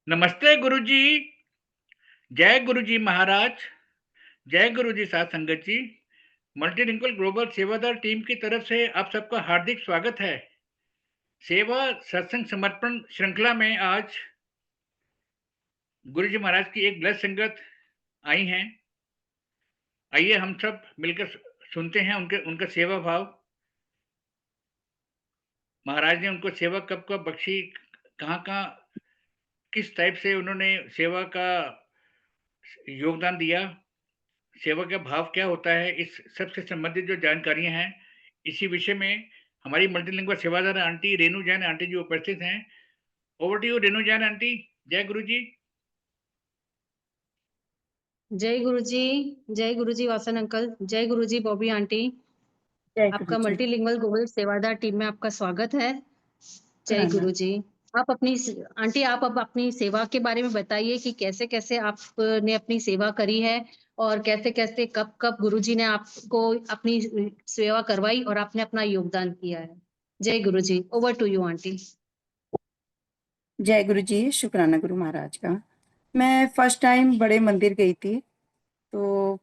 नमस्ते गुरुजी। जय गुरुजी महाराज। जय गुरुजी साध संगत जी। मल्टीलिंगुअल ग्लोबल सेवादार टीम की तरफ से आप सबका हार्दिक स्वागत है। सेवा सत्संग समर्पण श्रृंखला में आज गुरुजी महाराज की एक ब्लस संगत आई हैं। आइए हम सब मिलकर सुनते हैं उनके उनका सेवा भाव। महाराज ने उनको सेवा कब कब बख्शी, कहाँ कहाँ, किस टाइप से उन्होंने सेवा का योगदान दिया, सेवा का भाव क्या होता है, इस सब से संबंधित जो जानकारियां हैं, इसी विषय में हमारी मल्टीलिंगुअल सेवादार आंटी रेणु जैन आंटी जी उपस्थित हैं। Over to you Renu Jain aunty. जय गुरु जी। जय गुरुजी। जय गुरुजी वासन अंकल। जय गुरुजी बॉबी आंटी। जय आपका गुरुजी। मल्टीलिंगुअल ग्लोबल सेवादार टीम में आपका स्वागत है। जय प्रणाम। गुरुजी। आप अपनी आंटी, आप अब अपनी सेवा के बारे में बताइए कि कैसे कैसे आपने अपनी सेवा करी है और कैसे कैसे कब कब गुरुजी ने आपको अपनी सेवा करवाई और आपने अपना योगदान किया है। जय Guruji. Over to you aunty. जय गुरुजी। शुक्राना गुरु महाराज का। मैं फर्स्ट टाइम बड़े मंदिर गई थी, तो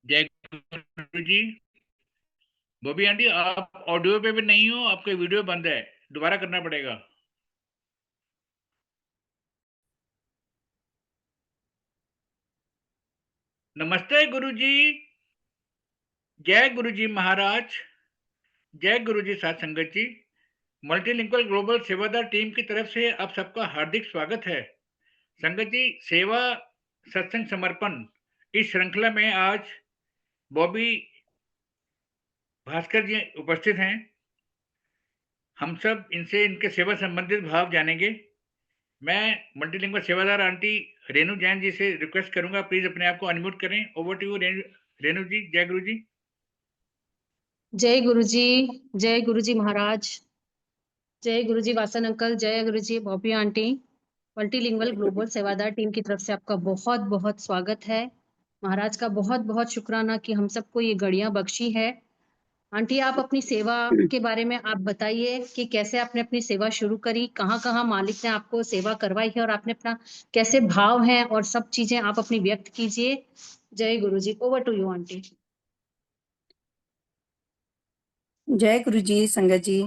जय गुरु जी। बॉबी आंटी आप ऑडियो पे भी नहीं हो, आपका वीडियो बंद है, दोबारा करना पड़ेगा। नमस्ते गुरु जी। जय गुरु जी महाराज। जय गुरु जी साध संगत जी। मल्टीलिंगुअल ग्लोबल सेवादार टीम की तरफ से आप सबका हार्दिक स्वागत है। संगत जी, सेवा सत्संग समर्पण इस श्रृंखला में आज बॉबी भास्कर जी उपस्थित हैं। हम सब इनसे इनके सेवा संबंधित भाव जानेंगे। मैं मल्टीलिंगुअल सेवादार आंटी रेणु जैन जी से रिक्वेस्ट करूंगा, प्लीज अपने आप को अनम्यूट करें। ओवर टू यू रेणु जी। जय गुरु जी। जय गुरुजी। जय गुरुजी महाराज। जय गुरुजी वासन अंकल। जय गुरुजी बॉबी आंटी। मल्टीलिंगुअल जय ग्लोबल गुरुजी। सेवादार टीम की तरफ से आपका बहुत बहुत स्वागत है। महाराज का बहुत बहुत शुक्राना कि हम सबको ये घड़ियां बख्शी है। आंटी, आप अपनी सेवा के बारे में आप बताइए कि कैसे आपने अपनी सेवा शुरू करी, कहाँ कहाँ मालिक ने आपको सेवा करवाई है और आपने अपना कैसे भाव है और सब चीजें आप अपनी व्यक्त कीजिए। जय Guruji. Over to you aunty. जय गुरुजी। संगत जी,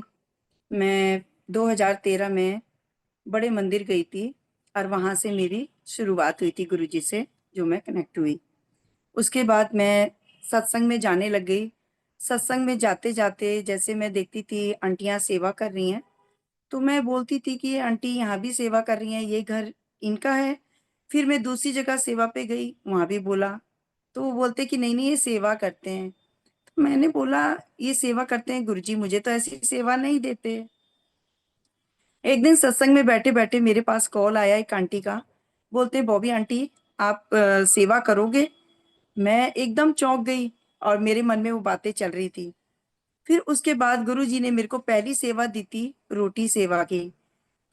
मैं 2013 में बड़े मंदिर गई थी और वहां से मेरी शुरुआत हुई थी गुरुजी से, जो मैं कनेक्ट हुई। उसके बाद मैं सत्संग में जाने लग गई। सत्संग में जाते जाते जैसे मैं देखती थी आंटियां सेवा कर रही हैं, तो मैं बोलती थी कि ये आंटी यहाँ भी सेवा कर रही हैं, ये घर इनका है। फिर मैं दूसरी जगह सेवा पे गई, वहां भी बोला, तो वो बोलते कि नहीं नहीं ये सेवा करते हैं। तो मैंने बोला ये सेवा करते हैं गुरुजी, मुझे तो ऐसी सेवा नहीं देते। एक दिन सत्संग में बैठे बैठे मेरे पास कॉल आया एक आंटी का। बोलते बॉबी आंटी आप सेवा करोगे? मैं एकदम चौंक गई और मेरे मन में वो बातें चल रही थी। फिर उसके बाद गुरुजी ने मेरे को पहली सेवा दी थी रोटी सेवा की।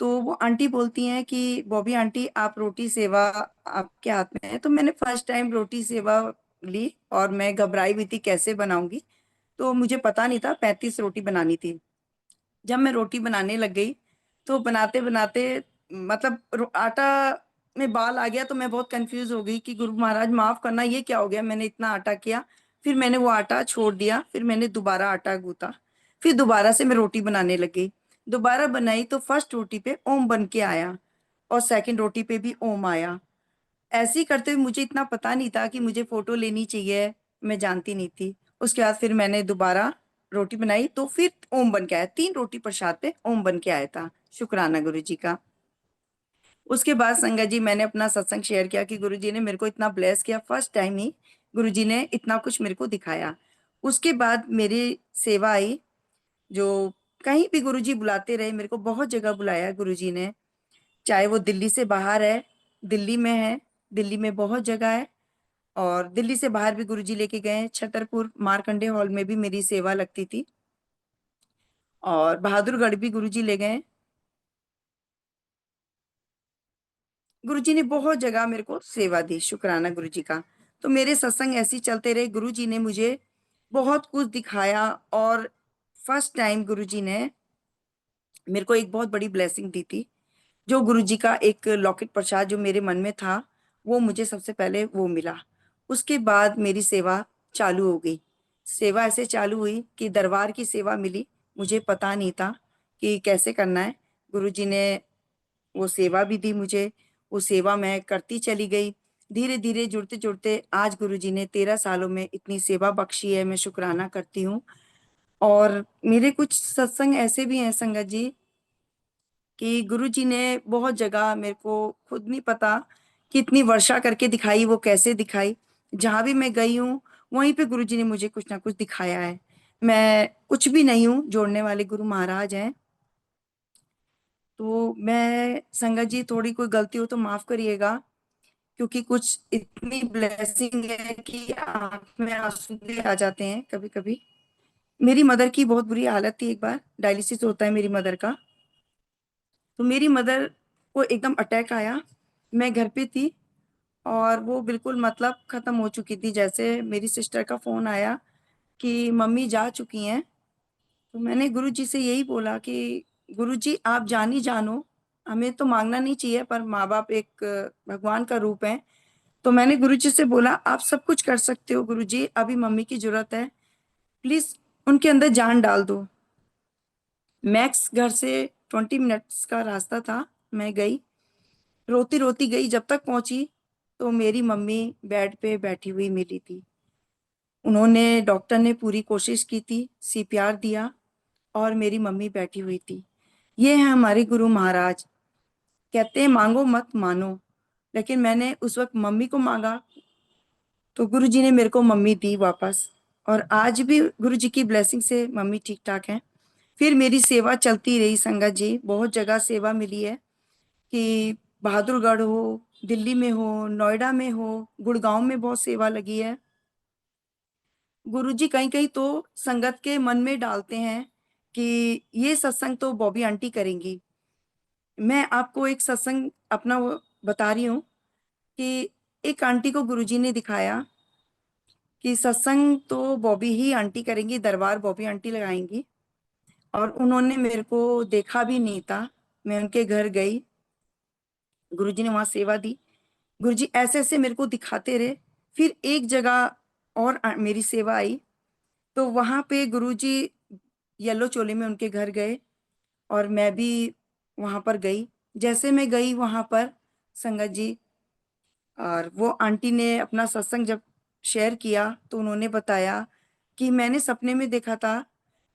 तो वो आंटी बोलती हैं कि बॉबी आंटी आप रोटी सेवा आपके हाथ में है। तो मैंने फर्स्ट टाइम रोटी सेवा ली और मैं घबराई हुई थी कैसे बनाऊंगी, तो मुझे पता नहीं था 35 रोटी बनानी थी। जब मैं रोटी बनाने लग गई तो बनाते बनाते मतलब आटा में बाल आ गया, तो मैं बहुत कंफ्यूज हो गई कि गुरु महाराज माफ करना, ये क्या हो गया, मैंने इतना आटा किया। फिर मैंने वो आटा छोड़ दिया, फिर मैंने दोबारा आटा गूंथा, फिर दोबारा से मैं रोटी बनाने लग गई। दोबारा बनाई तो फर्स्ट रोटी पे ओम बन के आया और सेकंड रोटी पे भी ओम आया। ऐसे ही करते हुए मुझे इतना पता नहीं था कि मुझे फोटो लेनी चाहिए, मैं जानती नहीं थी। उसके बाद फिर मैंने दोबारा रोटी बनाई तो फिर ओम बन के आया, 3 रोटी प्रसाद पे ओम बन के आया था। शुक्राना गुरु जी का। उसके बाद संगत जी मैंने अपना सत्संग शेयर किया कि गुरु जी ने मेरे को इतना ब्लेस किया, फर्स्ट टाइम ही गुरु जी ने इतना कुछ मेरे को दिखाया। उसके बाद मेरी सेवा आई, जो कहीं भी गुरु जी बुलाते रहे, मेरे को बहुत जगह बुलाया गुरु जी ने। चाहे वो दिल्ली से बाहर है, दिल्ली में है, दिल्ली में बहुत जगह है, और दिल्ली से बाहर भी गुरुजी लेके गए। छतरपुर मार्कंडे हॉल में भी मेरी सेवा लगती थी और बहादुरगढ़ भी गुरुजी ले गए। गुरुजी ने बहुत जगह मेरे को सेवा दी, शुक्राना गुरुजी का। तो मेरे सत्संग ऐसे ही चलते रहे, गुरुजी ने मुझे बहुत कुछ दिखाया। और फर्स्ट टाइम गुरुजी ने मेरे को एक बहुत बड़ी ब्लेसिंग दी थी। जो गुरुजी का एक लॉकेट प्रसाद जो मेरे मन में था, वो मुझे सबसे पहले वो मिला। उसके बाद मेरी सेवा चालू हो गई। सेवा ऐसे चालू हुई कि दरबार की सेवा मिली। मुझे पता नहीं था कि कैसे करना है। गुरुजी ने वो सेवा भी दी मुझे। वो सेवा मैं करती चली गई। धीरे धीरे जुड़ते जुड़ते आज गुरुजी ने 13 सालों में इतनी सेवा बख्शी है, मैं शुक्राना करती हूँ। और मेरे कुछ सत्संग ऐसे भी हैं संगत जी कि गुरुजी ने बहुत जगह, मेरे को खुद नहीं पता कि इतनी वर्षा करके दिखाई, वो कैसे दिखाई। जहां भी मैं गई हूँ वहीं पे गुरुजी ने मुझे कुछ ना कुछ दिखाया है। मैं कुछ भी नहीं हूँ, जोड़ने वाले गुरु महाराज हैं। तो मैं संगत जी थोड़ी कोई गलती हो तो माफ करिएगा, क्योंकि कुछ इतनी ब्लेसिंग है कि आंख में आंसू भी आ जाते हैं कभी कभी। मेरी मदर की बहुत बुरी हालत थी, एक बार डायलिसिस होता है मेरी मदर का। तो मेरी मदर को एकदम अटैक आया, मैं घर पे थी और वो बिल्कुल मतलब खत्म हो चुकी थी। जैसे मेरी सिस्टर का फोन आया कि मम्मी जा चुकी हैं, तो मैंने गुरुजी से यही बोला कि गुरुजी आप जान ही जानो, हमें तो मांगना नहीं चाहिए, पर माँ बाप एक भगवान का रूप है। तो मैंने गुरुजी से बोला आप सब कुछ कर सकते हो गुरुजी, अभी मम्मी की जरूरत है, प्लीज उनके अंदर जान डाल दो। मैक्स घर से 20 मिनट्स का रास्ता था। मैं गई, रोती रोती गई। जब तक पहुंची तो मेरी मम्मी बेड पे बैठी हुई मिली थी। उन्होंने, डॉक्टर ने पूरी कोशिश की थी, सीपीआर दिया और मेरी मम्मी बैठी हुई थी। ये है हमारे गुरु महाराज। कहते हैं मांगो मत मानो, लेकिन मैंने उस वक्त मम्मी को मांगा तो गुरुजी ने मेरे को मम्मी दी वापस। और आज भी गुरुजी की ब्लेसिंग से मम्मी ठीक ठाक है। फिर मेरी सेवा चलती रही संगत जी, बहुत जगह सेवा मिली है कि बहादुरगढ़ हो, दिल्ली में हो, नोएडा में हो, गुड़गांव में बहुत सेवा लगी है। गुरुजी कहीं कहीं तो संगत के मन में डालते हैं कि ये सत्संग तो बॉबी आंटी करेंगी। मैं आपको एक सत्संग अपना वो बता रही हूँ कि एक आंटी को गुरुजी ने दिखाया कि सत्संग तो बॉबी ही आंटी करेंगी, दरबार बॉबी आंटी लगाएंगी। और उन्होंने मेरे को देखा भी नहीं था। मैं उनके घर गई, गुरुजी ने वहां सेवा दी। गुरुजी ऐसे ऐसे मेरे को दिखाते रहे। फिर एक जगह और मेरी सेवा आई, तो वहां पे गुरुजी येलो चोले में उनके घर गए और मैं भी वहां पर गई। जैसे मैं गई वहां पर संगत जी, और वो आंटी ने अपना सत्संग जब शेयर किया तो उन्होंने बताया कि मैंने सपने में देखा था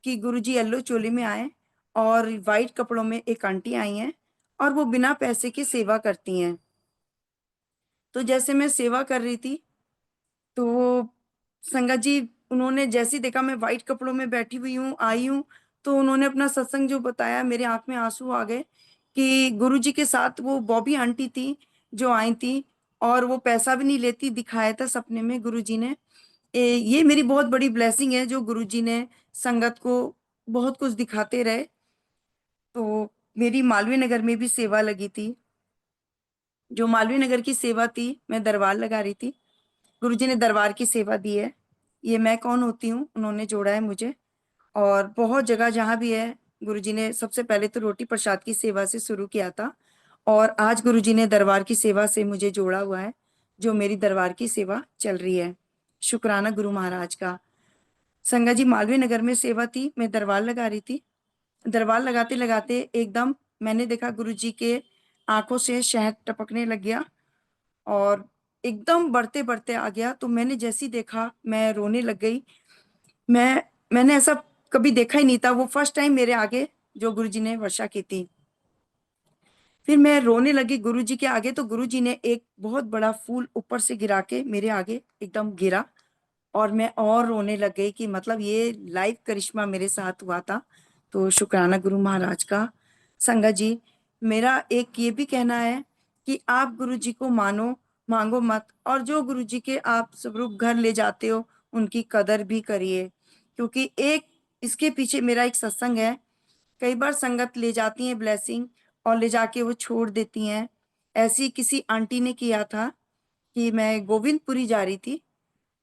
कि गुरुजी येलो चोले में आए और वाइट कपड़ों में एक आंटी आई हैं और वो बिना पैसे के सेवा करती हैं। तो जैसे मैं सेवा कर रही थी तो संगत जी, उन्होंने जैसे ही देखा मैं वाइट कपड़ों में बैठी हुई हूँ, आई हूँ, तो उन्होंने अपना सत्संग जो बताया, मेरे आंख में आंसू आ गए कि गुरुजी के साथ वो बॉबी आंटी थी जो आई थी और वो पैसा भी नहीं लेती, दिखाया था सपने में गुरुजी ने। ये मेरी बहुत बड़ी ब्लेसिंग है जो गुरुजी ने संगत को बहुत कुछ दिखाते रहे। तो मेरी मालवीय नगर में भी सेवा लगी थी। जो मालवीय नगर की सेवा थी, मैं दरबार लगा रही थी, गुरुजी ने दरबार की सेवा दी है। ये मैं कौन होती हूँ, उन्होंने जोड़ा है मुझे। और बहुत जगह जहाँ भी है, गुरुजी ने सबसे पहले तो रोटी प्रसाद की सेवा से शुरू किया था और आज गुरुजी ने दरबार की सेवा से मुझे जोड़ा हुआ है, जो मेरी दरबार की सेवा चल रही है। शुक्राना गुरु महाराज का। संगत जी, मालवीय नगर में सेवा थी, मैं दरबार लगा रही थी। दरबार लगाते लगाते एकदम मैंने देखा गुरुजी के आंखों से शहद टपकने लग गया और एकदम बढ़ते बढ़ते आ गया। तो मैंने जैसी देखा मैं रोने लग गई। मैंने ऐसा कभी देखा ही नहीं था, वो फर्स्ट टाइम मेरे आगे जो गुरुजी ने वर्षा की थी। फिर मैं रोने लगी गुरुजी के आगे, तो गुरुजी ने एक बहुत बड़ा फूल ऊपर से गिरा के मेरे आगे एकदम गिरा और मैं और रोने लग गई कि मतलब ये लाइव करिश्मा मेरे साथ हुआ था। तो शुक्राना गुरु महाराज का। संगत जी, मेरा एक ये भी कहना है कि आप गुरु जी को मानो, मांगो मत, और जो गुरु जी के आप स्वरूप घर ले जाते हो उनकी कदर भी करिए, क्योंकि एक इसके पीछे मेरा एक सत्संग है। कई बार संगत ले जाती है ब्लेसिंग और ले जाके वो छोड़ देती हैं। ऐसी किसी आंटी ने किया था कि मैं गोविंदपुरी जा रही थी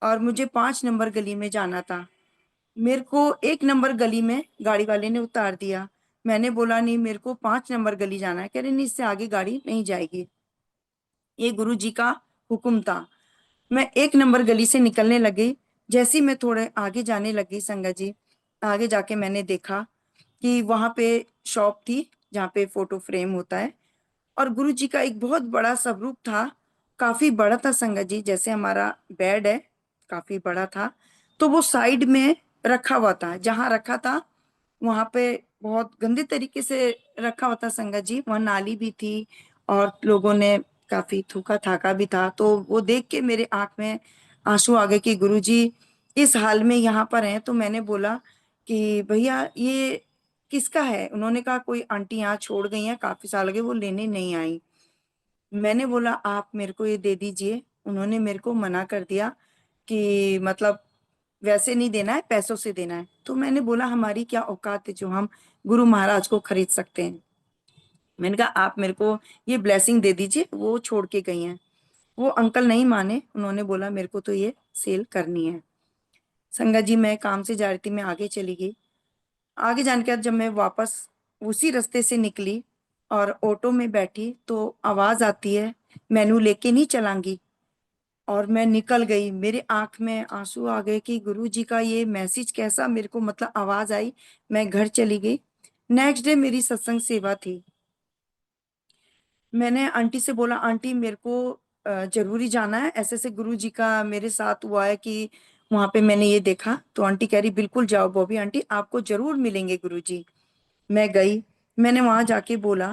और मुझे 5 नंबर गली में जाना था। मेरे को 1 नंबर गली में गाड़ी वाले ने उतार दिया। मैंने बोला नहीं, मेरे को 5 नंबर गली जाना है। कह रहे नहीं, इससे आगे गाड़ी नहीं जाएगी, ये गुरु जी का हुक्म था। मैं 1 नंबर गली से निकलने लगी। जैसे ही मैं थोड़े आगे जाने लगी संगत जी, आगे जाके मैंने देखा कि वहां पे शॉप थी जहाँ पे फोटो फ्रेम होता है, और गुरु जी का एक बहुत बड़ा स्वरूप था। काफी बड़ा था संगत जी, जैसे हमारा बेड है, काफी बड़ा था। तो वो साइड में रखा हुआ था। जहां रखा था वहां पे बहुत गंदे तरीके से रखा हुआ था संगत जी। वहां नाली भी थी और लोगों ने काफी थूका थाका भी था। तो वो देख के मेरे आंख में आंसू आ गए कि गुरु जी इस हाल में यहाँ पर हैं। तो मैंने बोला कि भैया ये किसका है? उन्होंने कहा कोई आंटी यहाँ छोड़ गई हैं, काफी साल हो गए, वो लेने नहीं आई। मैंने बोला आप मेरे को ये दे दीजिए। उन्होंने मेरे को मना कर दिया कि मतलब वैसे नहीं देना है, पैसों से देना है। तो मैंने बोला हमारी क्या औकात है जो हम गुरु महाराज को खरीद सकते हैं। मैंने कहा आप मेरे को ये ब्लेसिंग दे दीजिए। वो छोड़ के गई हैं। वो अंकल नहीं माने, उन्होंने बोला मेरे को तो ये सेल करनी है। संगत जी मैं काम से जा रही थी, मैं आगे चली गई। आगे जाने के बाद जब मैं वापस उसी रास्ते से निकली और ऑटो में बैठी तो आवाज आती है, मेनू लेके नहीं चलांगी। और मैं निकल गई, मेरे आंख में आंसू आ गए कि गुरु जी का ये मैसेज कैसा मेरे को मतलब आवाज आई। मैं घर चली गई। नेक्स्ट डे मेरी सत्संग सेवा थी। मैंने आंटी से बोला आंटी मेरे को जरूरी जाना है, ऐसे ऐसे गुरु जी का मेरे साथ हुआ है कि वहां पे मैंने ये देखा। तो आंटी कह रही बिल्कुल जाओ बॉबी आंटी, आपको जरूर मिलेंगे गुरु जी। मैं गई। मैंने वहां जाके बोला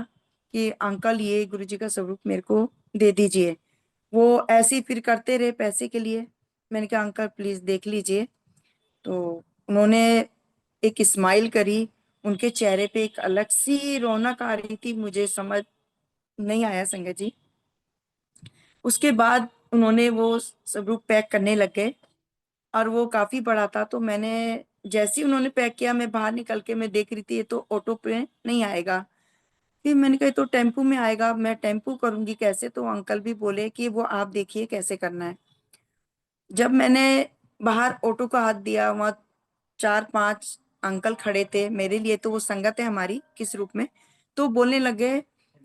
कि अंकल ये गुरु जी का स्वरूप मेरे को दे दीजिए। वो ऐसे ही फिर करते रहे पैसे के लिए। मैंने कहा अंकल प्लीज देख लीजिए। तो उन्होंने एक स्माइल करी। उनके चेहरे पे एक अलग सी रौनक आ रही थी, मुझे समझ नहीं आया संगत जी। उसके बाद उन्होंने वो स्वरूप पैक करने लग गए और वो काफी बड़ा था। तो मैंने जैसे ही उन्होंने पैक किया, मैं बाहर निकल के मैं देख रही थी ये तो ऑटो पे नहीं आएगा। फिर मैंने कहा तो टेम्पू में आएगा, मैं टेम्पू करूंगी कैसे? तो अंकल भी बोले कि वो आप देखिए कैसे करना है। जब मैंने बाहर ऑटो का हाथ दिया, वहां 4-5 अंकल खड़े थे मेरे लिए, तो वो संगत है हमारी किस रूप में। तो बोलने लगे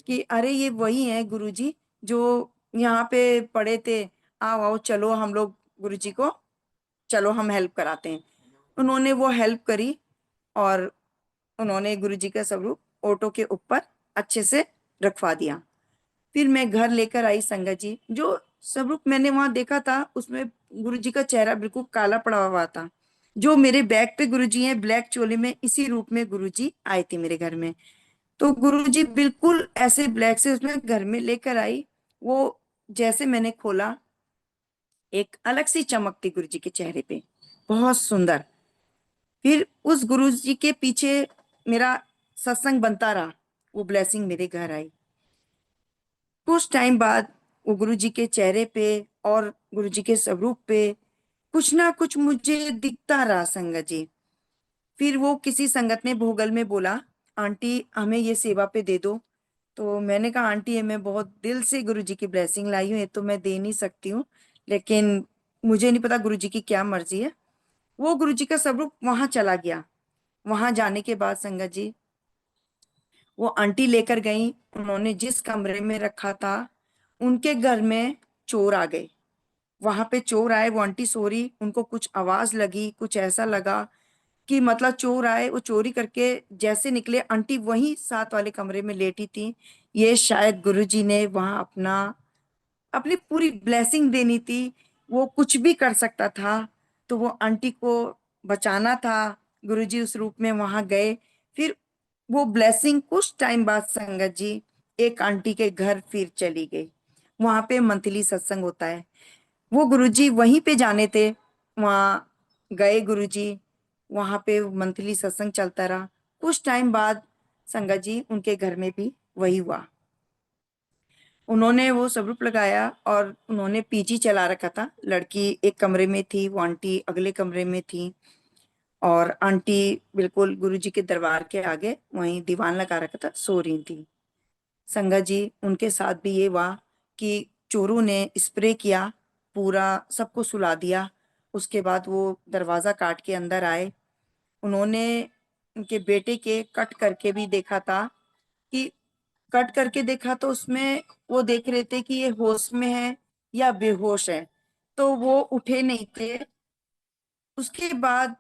कि अरे ये वही है गुरुजी जो यहाँ पे पड़े थे, आओ आओ चलो हम लोग गुरुजी को, चलो हम हेल्प कराते हैं। उन्होंने वो हेल्प करी और उन्होंने गुरुजी का स्वरूप ऑटो के ऊपर अच्छे से रखवा दिया। फिर मैं घर लेकर आई संगत जी। जो स्वरूप मैंने वहां देखा था उसमें गुरुजी का चेहरा बिल्कुल काला पड़ा हुआ था। जो मेरे बैग पे गुरुजी हैं ब्लैक चोले में, इसी रूप में गुरुजी आए थे मेरे घर में। तो गुरुजी बिल्कुल ऐसे ब्लैक से उसमें घर में लेकर आई। वो जैसे मैंने खोला, एक अलग सी चमक थी गुरुजी के चेहरे पे, बहुत सुंदर। फिर उस गुरुजी के पीछे मेरा सत्संग बनता रहा। वो ब्लेसिंग मेरे घर आई। कुछ टाइम बाद वो गुरुजी के चेहरे पे और गुरुजी के स्वरूप पे कुछ ना कुछ मुझे दिखता रहा संगत जी। फिर वो किसी संगत ने भोगल में बोला आंटी हमें ये सेवा पे दे दो। तो मैंने कहा आंटी ये मैं बहुत दिल से गुरुजी की ब्लेसिंग लाई हूँ, ये तो मैं दे नहीं सकती हूँ, लेकिन मुझे नहीं पता गुरुजी की क्या मर्जी है। वो गुरुजी का स्वरूप वहां चला गया। वहां जाने के बाद संगत जी वो आंटी लेकर गई। उन्होंने जिस कमरे में रखा था उनके घर में चोर आ गए। वहां पे चोर आए, वो आंटी सो रही, उनको कुछ आवाज लगी, कुछ ऐसा लगा कि मतलब चोर आए। वो चोरी करके जैसे निकले, आंटी वहीं साथ वाले कमरे में लेटी थी। ये शायद गुरुजी ने वहां अपनी पूरी ब्लेसिंग देनी थी। वो कुछ भी कर सकता था, तो वो आंटी को बचाना था। गुरुजी उस रूप में वहां गए। फिर वो ब्लेसिंग कुछ टाइम बाद संगत जी एक आंटी के घर फिर चली गई। वहां पे मंथली सत्संग होता है, वो गुरुजी वहीं पे जाने थे। वहां गए गुरुजी, वहां पे मंथली सत्संग चलता रहा। कुछ टाइम बाद संगत जी उनके घर में भी वही हुआ। उन्होंने वो स्वरूप लगाया और उन्होंने पीजी चला रखा था। लड़की एक कमरे में थी, वो आंटी अगले कमरे में थी। और आंटी बिल्कुल गुरुजी के दरबार के आगे वहीं दीवान लगा रखा था, सो रही थी। संगत जी उनके साथ भी ये हुआ कि चोरों ने स्प्रे किया, पूरा सबको सुला दिया। उसके बाद वो दरवाजा काट के अंदर आए। उन्होंने उनके बेटे के कट करके भी देखा था कि कट करके देखा तो उसमें वो देख रहे थे कि ये होश में है या बेहोश है, तो वो उठे नहीं थे। उसके बाद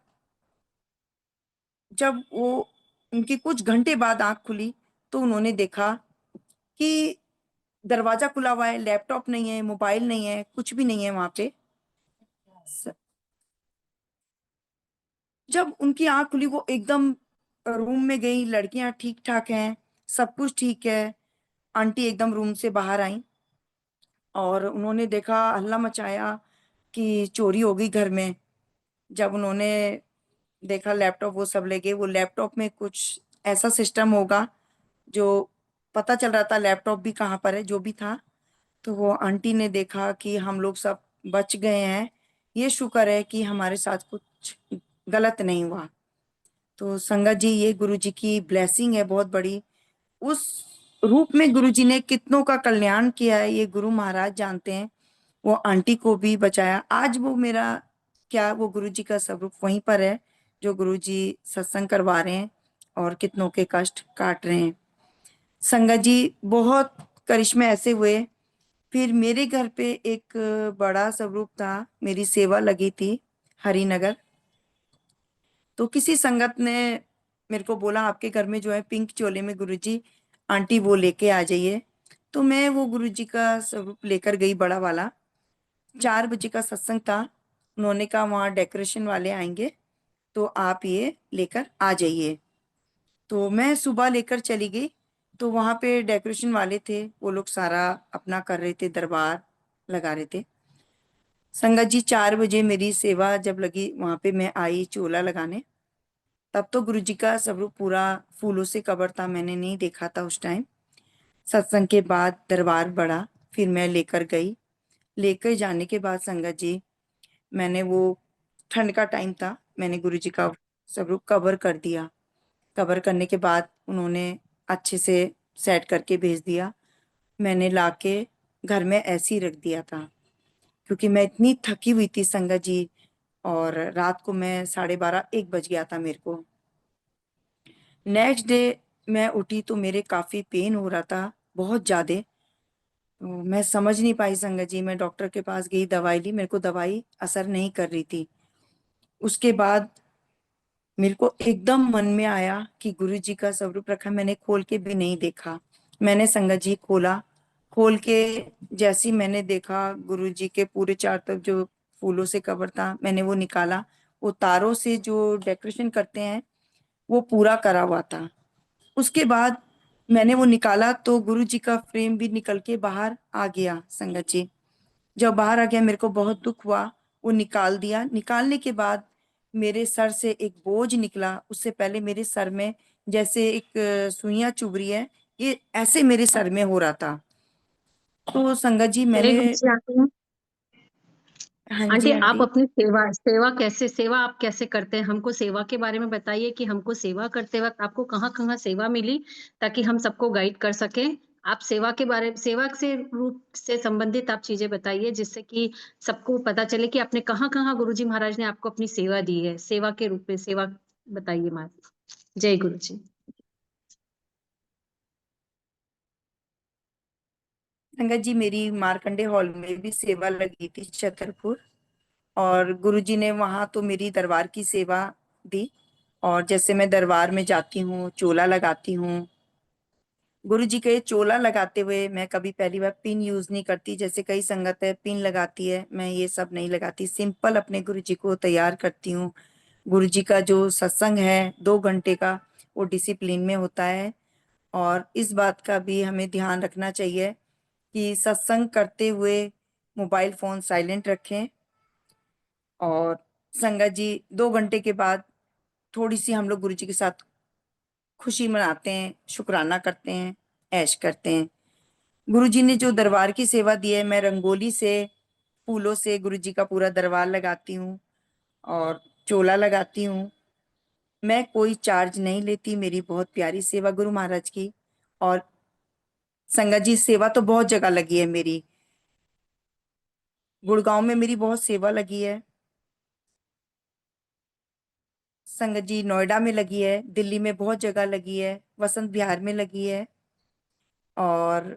जब वो उनकी कुछ घंटे बाद आंख खुली तो उन्होंने देखा कि दरवाजा खुला हुआ है, लैपटॉप नहीं है, मोबाइल नहीं है, कुछ भी नहीं है वहां पे। जब उनकी आंख खुली वो एकदम रूम में गई, लड़कियां ठीक ठाक हैं, सब कुछ ठीक है। आंटी एकदम रूम से बाहर आई और उन्होंने देखा, हल्ला मचाया कि चोरी हो गई घर में। जब उन्होंने देखा लैपटॉप वो सब ले गए। वो लैपटॉप में कुछ ऐसा सिस्टम होगा जो पता चल रहा था लैपटॉप भी कहाँ पर है, जो भी था। तो वो आंटी ने देखा कि हम लोग सब बच गए हैं, ये शुक्र है कि हमारे साथ कुछ गलत नहीं हुआ। तो संगत जी ये गुरु जी की ब्लेसिंग है बहुत बड़ी। उस रूप में गुरु जी ने कितनों का कल्याण किया है ये गुरु महाराज जानते हैं। वो आंटी को भी बचाया। आज वो मेरा क्या, वो गुरु जी का स्वरूप वहीं पर है जो गुरु जी सत्संग करवा रहे हैं और कितनों के कष्ट काट रहे हैं। संगत जी बहुत करिश्मे ऐसे हुए। फिर मेरे घर पे एक बड़ा स्वरूप था, मेरी सेवा लगी थी हरिनगर। तो किसी संगत ने मेरे को बोला आपके घर में जो है पिंक चोले में गुरुजी आंटी वो लेके आ जाइए। तो मैं वो गुरुजी का स्वरूप लेकर गई, बड़ा वाला। 4 बजे का सत्संग था। उन्होंने कहा वहाँ डेकोरेशन वाले आएंगे तो आप ये लेकर आ जाइए। तो मैं सुबह लेकर चली गई। तो वहाँ पे डेकोरेशन वाले थे, वो लोग सारा अपना कर रहे थे, दरबार लगा रहे थे। संगत जी 4 बजे मेरी सेवा जब लगी, वहां पे मैं आई चोला लगाने। तब तो गुरु जी का स्वरूप पूरा फूलों से कवर था, मैंने नहीं देखा था उस टाइम। सत्संग के बाद दरबार बढ़ा, फिर मैं लेकर गई। लेकर जाने के बाद संगत जी मैंने वो, ठंड का टाइम था, मैंने गुरु जी का स्वरूप कवर कर दिया। कवर करने के बाद उन्होंने अच्छे से सेट करके भेज दिया। मैंने लाके घर में ऐसे ही रख दिया था क्योंकि मैं इतनी थकी हुई थी संगत जी। और रात को मैं 12:30 1 बज गया था मेरे को। नेक्स्ट डे मैं उठी तो मेरे काफी पेन हो रहा था, बहुत ज्यादा। तो मैं समझ नहीं पाई संगत जी, मैं डॉक्टर के पास गई, दवाई ली, मेरे को दवाई असर नहीं कर रही थी। उसके बाद मेरे को एकदम मन में आया कि गुरु जी का स्वरूप रखा, मैंने खोल के भी नहीं देखा। मैंने संगत जी खोला, खोल के जैसी मैंने देखा गुरु जी के पूरे चार तरफ जो फूलों से कवर था, मैंने वो निकाला। वो तारों से जो डेकोरेशन करते हैं वो पूरा करा हुआ था। उसके बाद मैंने वो निकाला तो गुरु जी का फ्रेम भी निकल के बाहर आ गया संगत जी। जब बाहर आ गया मेरे को बहुत दुख हुआ। वो निकाल दिया। निकालने के बाद मेरे सर से एक बोझ निकला। उससे पहले मेरे सर में जैसे एक सुइयां चुभ रही है, ये ऐसे मेरे सर में हो रहा था। तो संगत जी जय मैंने, गुरु जी आंटी। हाँ आंटी जी आप आंटी। अपनी सेवा सेवा कैसे सेवा आप कैसे करते हैं? हमको सेवा के बारे में बताइए कि हमको सेवा करते वक्त आपको कहाँ कहाँ सेवा मिली, ताकि हम सबको गाइड कर सकें। आप सेवा के बारे सेवा से रूप से संबंधित आप चीजें बताइए, जिससे कि सबको पता चले कि आपने कहाँ कहाँ गुरुजी महाराज ने आपको अपनी सेवा दी है। सेवा के रूप में सेवा बताइए माँ। जय गुरु जी। संगत जी मेरी मार्कंडे हॉल में भी सेवा लगी थी छतरपुर, और गुरुजी ने वहां तो मेरी दरबार की सेवा दी। और जैसे मैं दरबार में जाती हूँ, चोला लगाती हूँ। गुरु जी के चोला लगाते हुए मैं कभी पहली बार पिन यूज नहीं करती, जैसे कई संगत है पिन लगाती है, मैं ये सब नहीं लगाती। सिंपल अपने गुरु जी को तैयार करती हूँ। गुरु जी का जो सत्संग है 2 घंटे का, वो डिसिप्लिन में होता है। और इस बात का भी हमें ध्यान रखना चाहिए कि सत्संग करते हुए मोबाइल फोन साइलेंट रखें। और संगत जी 2 घंटे के बाद थोड़ी सी हम लोग गुरु जी के साथ खुशी मनाते हैं, शुक्राना करते हैं, ऐश करते हैं। गुरु जी ने जो दरबार की सेवा दी है, मैं रंगोली से, फूलों से गुरु जी का पूरा दरबार लगाती हूँ और चोला लगाती हूँ। मैं कोई चार्ज नहीं लेती, मेरी बहुत प्यारी सेवा गुरु महाराज की। और संगत जी सेवा तो बहुत जगह लगी है मेरी। गुड़गांव में मेरी बहुत सेवा लगी है संगत जी, नोएडा में लगी है, दिल्ली में बहुत जगह लगी है, वसंत विहार में लगी है, और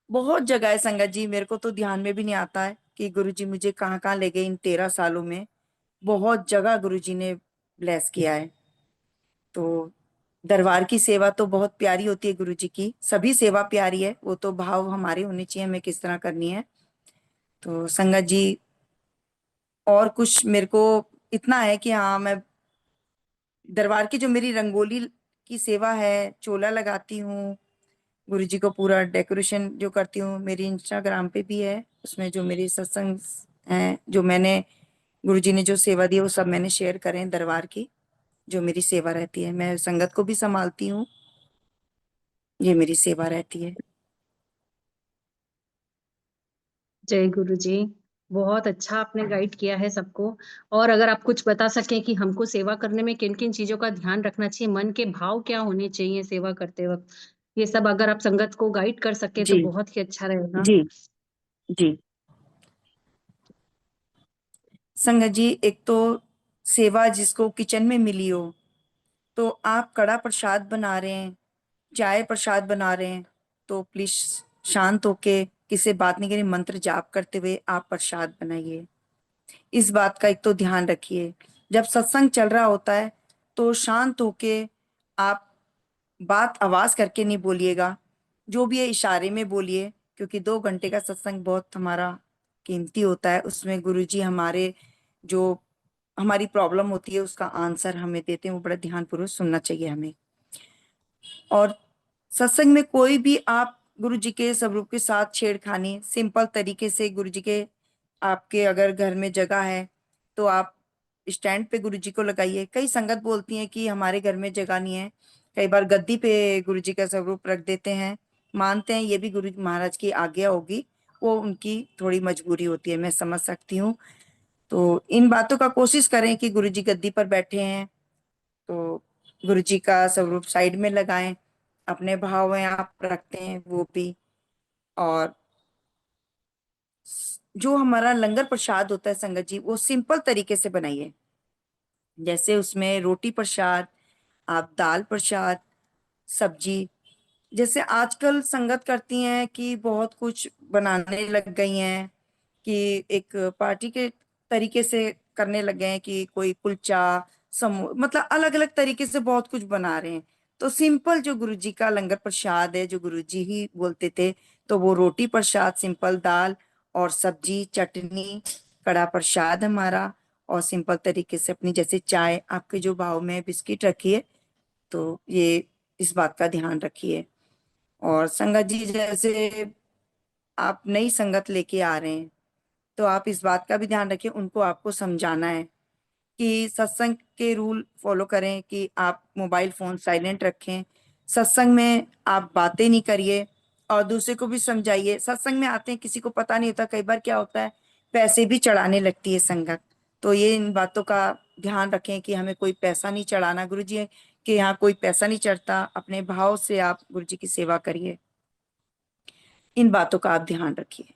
बहुत जगह है संगत जी। मेरे को तो ध्यान में भी नहीं आता है कि गुरु जी मुझे कहाँ कहाँ ले गए इन 13 सालों में। बहुत जगह गुरु जी ने ब्लेस किया है। तो दरबार की सेवा तो बहुत प्यारी होती है गुरु जी की, सभी सेवा प्यारी है, वो तो भाव हमारे होने चाहिए हमें किस तरह करनी है। तो संगत जी और कुछ मेरे को इतना है कि हाँ, मैं दरबार की जो मेरी रंगोली की सेवा है, चोला लगाती हूँ, गुरु जी को पूरा डेकोरेशन जो करती हूँ, मेरी इंस्टाग्राम पे भी है, उसमें जो मेरी सत्संग है, जो मैंने गुरु जी ने जो सेवा दी है वो सब मैंने शेयर करें। दरबार की जो मेरी सेवा रहती है, मैं संगत को भी संभालती हूँ, ये मेरी सेवा रहती है। जय गुरु जी। बहुत अच्छा आपने गाइड किया है सबको। और अगर आप कुछ बता सकें कि हमको सेवा करने में किन किन चीजों का ध्यान रखना चाहिए, मन के भाव क्या होने चाहिए सेवा करते वक्त, ये सब अगर आप संगत को गाइड कर सके तो जी बहुत ही अच्छा रहेगा। जी जी संगत जी, एक तो सेवा जिसको किचन में मिली हो, तो आप कड़ा प्रसाद बना रहे हैं, चाय प्रसाद बना रहे हैं, तो प्लीज शांत होके किसी से बात नहीं करें, मंत्र जाप करते हुए आप प्रसाद बनाइए। इस बात का एक तो ध्यान रखिए। जब सत्संग चल रहा होता है तो शांत होके आप बात आवाज करके नहीं बोलिएगा, जो भी है इशारे में बोलिए, क्योंकि 2 घंटे का सत्संग बहुत हमारा कीमती होता है। उसमें गुरु जी हमारे जो हमारी प्रॉब्लम होती है उसका आंसर हमें देते हैं, वो बड़ा ध्यानपूर्वक सुनना चाहिए हमें। और सत्संग में कोई भी आप गुरु जी के स्वरूप के साथ छेड़खानी, सिंपल तरीके से गुरु जी के, आपके अगर घर में जगह है तो आप स्टैंड पे गुरु जी को लगाइए। कई संगत बोलती हैं कि हमारे घर में जगह नहीं है, कई बार गद्दी पे गुरु जी का स्वरूप रख देते हैं, मानते हैं ये भी गुरु महाराज की आज्ञा होगी, वो उनकी थोड़ी मजबूरी होती है, मैं समझ सकती हूँ। तो इन बातों का कोशिश करें कि गुरु जी गद्दी पर बैठे हैं तो गुरु जी का स्वरूप साइड में लगाएं, अपने भाव में आप रखते हैं वो भी। और जो हमारा लंगर प्रसाद होता है संगत जी, वो सिंपल तरीके से बनाइए। जैसे उसमें रोटी प्रसाद, आप दाल प्रसाद, सब्जी, जैसे आजकल संगत करती हैं कि बहुत कुछ बनाने लग गई हैं, कि एक पार्टी के तरीके से करने लग गए हैं कि कोई कुलचा, समो, मतलब अलग अलग तरीके से बहुत कुछ बना रहे हैं। तो सिंपल जो गुरुजी का लंगर प्रसाद है, जो गुरुजी ही बोलते थे, तो वो रोटी प्रसाद, सिंपल दाल और सब्जी, चटनी, कड़ा प्रसाद हमारा, और सिंपल तरीके से अपनी जैसे चाय, आपके जो भाव में बिस्किट रखिए, तो ये इस बात का ध्यान रखिए। और संगत जी जैसे आप नई संगत लेके आ रहे हैं तो आप इस बात का भी ध्यान रखिए, उनको आपको समझाना है कि सत्संग के रूल फॉलो करें, कि आप मोबाइल फोन साइलेंट रखें, सत्संग में आप बातें नहीं करिए, और दूसरे को भी समझाइए। सत्संग में आते हैं, किसी को पता नहीं होता, कई बार क्या होता है पैसे भी चढ़ाने लगती है संगत, तो ये इन बातों का ध्यान रखें कि हमें कोई पैसा नहीं चढ़ाना। गुरु जी के यहाँ कोई पैसा नहीं चढ़ता, अपने भाव से आप गुरु जी की सेवा करिए, इन बातों का आप ध्यान रखिए।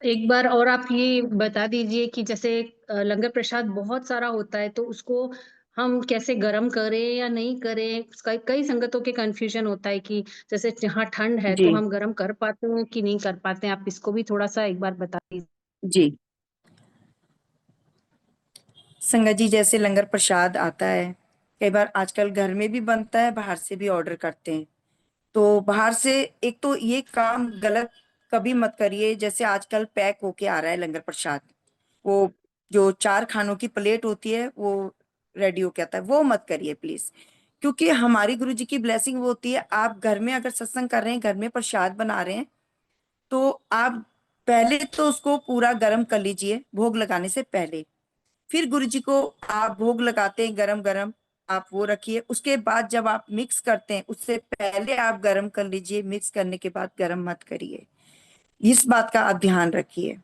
एक बार और आप ये बता दीजिए कि जैसे लंगर प्रसाद बहुत सारा होता है तो उसको हम कैसे गरम करें या नहीं करें, उसका कई संगतों के कंफ्यूजन होता है कि जैसे यहाँ ठंड है जी तो हम गरम कर पाते हैं कि नहीं कर पाते हैं, आप इसको भी थोड़ा सा एक बार बता दीजिए। जी संगत जी, जैसे लंगर प्रसाद आता है, कई बार आजकल घर में भी बनता है, बाहर से भी ऑर्डर करते हैं। तो बाहर से एक तो ये काम गलत कभी मत करिए। जैसे आजकल पैक होके आ रहा है लंगर प्रसाद, वो जो 4 खानों की प्लेट होती है वो रेडी होके आता है, वो मत करिए प्लीज। क्योंकि हमारी गुरु जी की ब्लेसिंग वो होती है, आप घर में अगर सत्संग कर रहे हैं, घर में प्रसाद बना रहे हैं, तो आप पहले तो उसको पूरा गर्म कर लीजिए भोग लगाने से पहले। फिर गुरु जी को आप भोग लगाते हैं गरम गरम, आप वो रखिए। उसके बाद जब आप मिक्स करते हैं, उससे पहले आप गरम कर लीजिए, मिक्स करने के बाद गरम मत करिए, इस बात का आप ध्यान रखिए।